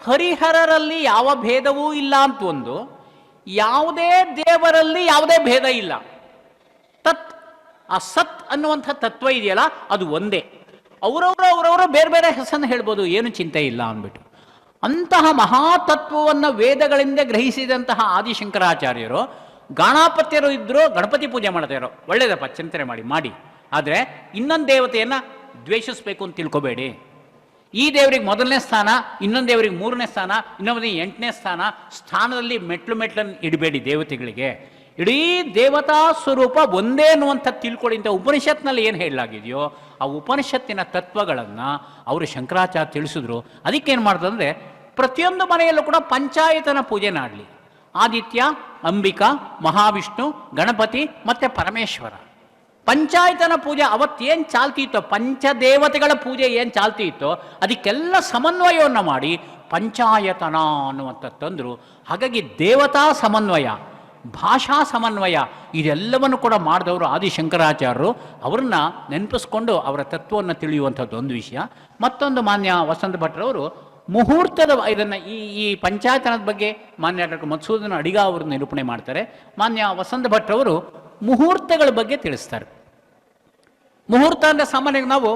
Speaker 2: ಹರಿಹರರಲ್ಲಿ ಯಾವ ಭೇದವೂ ಇಲ್ಲ ಅಂತ ಒಂದು, ಯಾವುದೇ ದೇವರಲ್ಲಿ ಯಾವುದೇ ಭೇದ ಇಲ್ಲ. ಆ ಸತ್ ಅನ್ನುವಂಥ ತತ್ವ ಇದೆಯಲ್ಲ, ಅದು ಒಂದೇ. ಅವರವರು ಬೇರೆ ಬೇರೆ ಹೆಸರನ್ನು ಹೇಳ್ಬೋದು, ಏನು ಚಿಂತೆ ಇಲ್ಲ ಅಂದ್ಬಿಟ್ಟು. ಅಂತಹ ಮಹಾತತ್ವವನ್ನು ವೇದಗಳಿಂದ ಗ್ರಹಿಸಿದಂತಹ ಆದಿಶಂಕರಾಚಾರ್ಯರು ಗಾಣಾಪತ್ಯರು ಇದ್ದರು, ಗಣಪತಿ ಪೂಜೆ ಮಾಡ್ತಾಯಿರೋ, ಒಳ್ಳೇದಪ್ಪ, ಚಿಂತನೆ ಮಾಡಿ. ಆದರೆ ಇನ್ನೊಂದು ದೇವತೆಯನ್ನು ದ್ವೇಷಿಸಬೇಕು ಅಂತ ತಿಳ್ಕೊಬೇಡಿ. ಈ ದೇವರಿಗೆ 1ನೇ ಸ್ಥಾನ, ಇನ್ನೊಂದು ದೇವರಿಗೆ 3ನೇ ಸ್ಥಾನ, ಇನ್ನೊಂದು 8ನೇ ಸ್ಥಾನದಲ್ಲಿ ಮೆಟ್ಲನ್ನು ಇಡಬೇಡಿ ದೇವತೆಗಳಿಗೆ. ಇಡೀ ದೇವತಾ ಸ್ವರೂಪ ಒಂದೇ ಅನ್ನುವಂಥ ತಿಳ್ಕೊಳ್ಳಿ ಅಂತ ಉಪನಿಷತ್ನಲ್ಲಿ ಏನು ಹೇಳಲಾಗಿದೆಯೋ ಆ ಉಪನಿಷತ್ತಿನ ತತ್ವಗಳನ್ನು ಅವರು ಶಂಕರಾಚಾರ್ಯ ತಿಳಿಸಿದ್ರು. ಅದಕ್ಕೇನು ಮಾಡ್ತಂದರೆ ಪ್ರತಿಯೊಂದು ಮನೆಯಲ್ಲೂ ಕೂಡ ಪಂಚಾಯತನ ಪೂಜೆ ಮಾಡಲಿ. ಆದಿತ್ಯ, ಅಂಬಿಕಾ, ಮಹಾವಿಷ್ಣು, ಗಣಪತಿ ಮತ್ತು ಪರಮೇಶ್ವರ. ಪಂಚಾಯತನ ಪೂಜೆ ಅವತ್ತೇನು ಚಾಲ್ತಿ ಇತ್ತೋ, ಪಂಚದೇವತೆಗಳ ಪೂಜೆ ಏನು ಚಾಲ್ತಿ ಇತ್ತೋ ಅದಕ್ಕೆಲ್ಲ ಸಮನ್ವಯವನ್ನು ಮಾಡಿ ಪಂಚಾಯತನ ಅನ್ನುವಂಥ ತಂದರು. ಹಾಗಾಗಿ ದೇವತಾ ಸಮನ್ವಯ, ಭಾಷಾ ಸಮನ್ವಯ, ಇದೆಲ್ಲವನ್ನು ಕೂಡ ಮಾಡಿದವರು ಆದಿಶಂಕರಾಚಾರ್ಯರು. ಅವ್ರನ್ನ ನೆನಪಿಸ್ಕೊಂಡು ಅವರ ತತ್ವವನ್ನು ತಿಳಿಯುವಂಥದ್ದು ಒಂದು ವಿಷಯ. ಮತ್ತೊಂದು ಮಾನ್ಯ ವಸಂತ ಭಟ್ರವರು ಮುಹೂರ್ತದ ಇದನ್ನು ಈ ಪಂಚಾಯತನದ ಬಗ್ಗೆ ಮಾನ್ಯ ಡಾಕ್ಟರ್ ಮಧುಸೂದನ ಅಡಿಗ ಅವರು ನಿರೂಪಣೆ ಮಾಡ್ತಾರೆ. ಮಾನ್ಯ ವಸಂತ ಭಟ್ರವರು ಮುಹೂರ್ತಗಳ ಬಗ್ಗೆ ತಿಳಿಸ್ತಾರೆ. ಮುಹೂರ್ತ ಅಂದರೆ ಸಾಮಾನ್ಯವಾಗಿ ನಾವು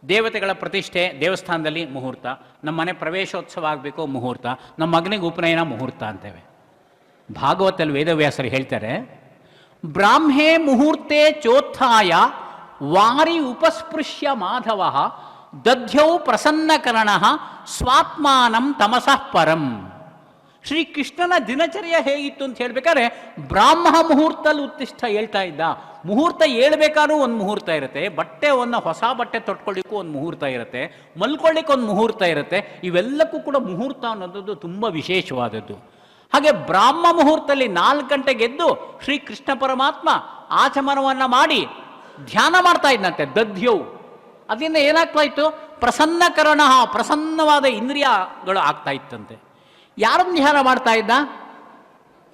Speaker 2: ದೇವತೆಗಳ ಪ್ರತಿಷ್ಠೆ, ದೇವಸ್ಥಾನದಲ್ಲಿ ಮುಹೂರ್ತ, ನಮ್ಮ ಮನೆ ಪ್ರವೇಶೋತ್ಸವ ಆಗಬೇಕು ಮುಹೂರ್ತ, ನಮ್ಮ ಮಗನಿಗೆ ಉಪನಯನ ಮುಹೂರ್ತ ಅಂತೇವೆ. ಭಾಗವತಲ್ಲಿ ವೇದವ್ಯಾಸರು ಹೇಳ್ತಾರೆ, ಬ್ರಾಹ್ಮೇ ಮುಹೂರ್ತೆ ಚೋತ್ಥಾಯ ವಾರಿ ಉಪಸ್ಪೃಶ್ಯ ಮಾಧವ ದಧ್ಯೌ ಪ್ರಸನ್ನಕರಣ ಸ್ವಾತ್ಮಾನಂ ತಮಸಃ ಪರಂ. ಶ್ರೀಕೃಷ್ಣನ ದಿನಚರ್ಯ ಹೇಗಿತ್ತು ಅಂತ ಹೇಳ್ಬೇಕಾದ್ರೆ ಬ್ರಾಹ್ಮ ಮುಹೂರ್ತಲ್ಲಿ ಉತ್ತಿಷ್ಠ ಹೇಳ್ತಾ ಇದ್ದ. ಮುಹೂರ್ತ ಹೇಳ್ಬೇಕಾದ್ರೂ ಒಂದು ಮುಹೂರ್ತ ಇರುತ್ತೆ, ಹೊಸ ಬಟ್ಟೆ ತೊಟ್ಕೊಳ್ಳಿಕ್ಕೂ ಒಂದು ಮುಹೂರ್ತ ಇರುತ್ತೆ, ಮಲ್ಕೊಳ್ಳಿಕ್ಕೆ ಒಂದು ಮುಹೂರ್ತ ಇರುತ್ತೆ. ಇವೆಲ್ಲಕ್ಕೂ ಕೂಡ ಮುಹೂರ್ತ ಅನ್ನೋದು ತುಂಬ ವಿಶೇಷವಾದದ್ದು. ಹಾಗೆ ಬ್ರಾಹ್ಮ ಮುಹೂರ್ತದಲ್ಲಿ 4 ಗಂಟೆಗೆ ಎದ್ದು ಶ್ರೀಕೃಷ್ಣ ಪರಮಾತ್ಮ ಆಚಮನವನ್ನು ಮಾಡಿ ಧ್ಯಾನ ಮಾಡ್ತಾ ಇದ್ದಂತೆ ದಧ್ಯವು. ಅದರಿಂದ ಏನಾಗ್ತಾ ಇತ್ತು? ಪ್ರಸನ್ನಕರಣ, ಪ್ರಸನ್ನವಾದ ಇಂದ್ರಿಯಗಳು ಆಗ್ತಾ ಇತ್ತಂತೆ. ಯಾರನ್ನು ಧ್ಯಾನ ಮಾಡ್ತಾ ಇದ್ದ?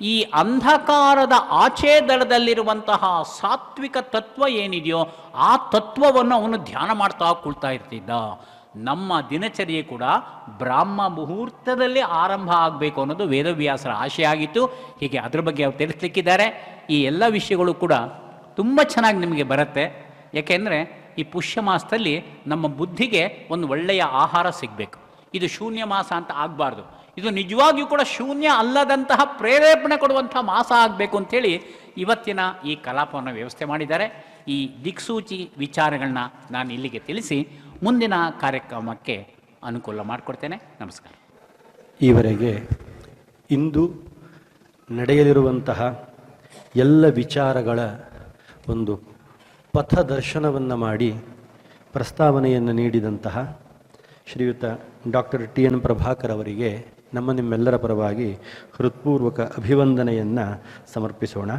Speaker 2: ಈ ಅಂಧಕಾರದ ಆಚೆ ದಳದಲ್ಲಿರುವಂತಹ ಸಾತ್ವಿಕ ತತ್ವ ಏನಿದೆಯೋ ಆ ತತ್ವವನ್ನು ಅವನು ಧ್ಯಾನ ಮಾಡ್ತಾ ಕೂಳ್ತಾ ಇರ್ತಿದ್ದ. ನಮ್ಮ ದಿನಚರ್ಯೆ ಕೂಡ ಬ್ರಾಹ್ಮ ಮುಹೂರ್ತದಲ್ಲಿ ಆರಂಭ ಆಗಬೇಕು ಅನ್ನೋದು ವೇದವ್ಯಾಸರ ಆಶೆ ಆಗಿತ್ತು. ಹೀಗೆ ಅದ್ರ ಬಗ್ಗೆ ಅವ್ರು ತಿಳಿಸ್ಲಿಕ್ಕಿದ್ದಾರೆ. ಈ ಎಲ್ಲ ವಿಷಯಗಳು ಕೂಡ ತುಂಬ ಚೆನ್ನಾಗಿ ನಿಮಗೆ ಬರುತ್ತೆ. ಯಾಕೆಂದರೆ ಈ ಪುಷ್ಯ ಮಾಸದಲ್ಲಿ ನಮ್ಮ ಬುದ್ಧಿಗೆ ಒಂದು ಒಳ್ಳೆಯ ಆಹಾರ ಸಿಗಬೇಕು. ಇದು ಶೂನ್ಯ ಮಾಸ ಅಂತ ಆಗಬಾರ್ದು. ಇದು ನಿಜವಾಗಿಯೂ ಕೂಡ ಶೂನ್ಯ ಅಲ್ಲದಂತಹ ಪ್ರೇರೇಪಣೆ ಕೊಡುವಂಥ ಮಾಸ ಆಗಬೇಕು ಅಂಥೇಳಿ ಇವತ್ತಿನ ಈ ಕಲಾಪವನ್ನು ವ್ಯವಸ್ಥೆ ಮಾಡಿದ್ದಾರೆ. ಈ ದಿಕ್ಸೂಚಿ ವಿಚಾರಗಳನ್ನ ನಾನು ಇಲ್ಲಿಗೆ ತಿಳಿಸಿ ಮುಂದಿನ ಕಾರ್ಯಕ್ರಮಕ್ಕೆ ಅನುಕೂಲ ಮಾಡಿಕೊಡ್ತೇನೆ. ನಮಸ್ಕಾರ.
Speaker 1: ಈವರೆಗೆ ಇಂದು ನಡೆಯಲಿರುವಂತಹ ಎಲ್ಲ ವಿಚಾರಗಳ ಒಂದು ಪಥದರ್ಶನವನ್ನು ಮಾಡಿ ಪ್ರಸ್ತಾವನೆಯನ್ನು ನೀಡಿದಂತಹ ಶ್ರೀಯುತ ಡಾಕ್ಟರ್ ಟಿ.ಎನ್. ಪ್ರಭಾಕರ್ ಅವರಿಗೆ ನಿಮ್ಮೆಲ್ಲರ ಪರವಾಗಿ ಹೃತ್ಪೂರ್ವಕ ಅಭಿವಂದನೆಯನ್ನು ಸಮರ್ಪಿಸೋಣ.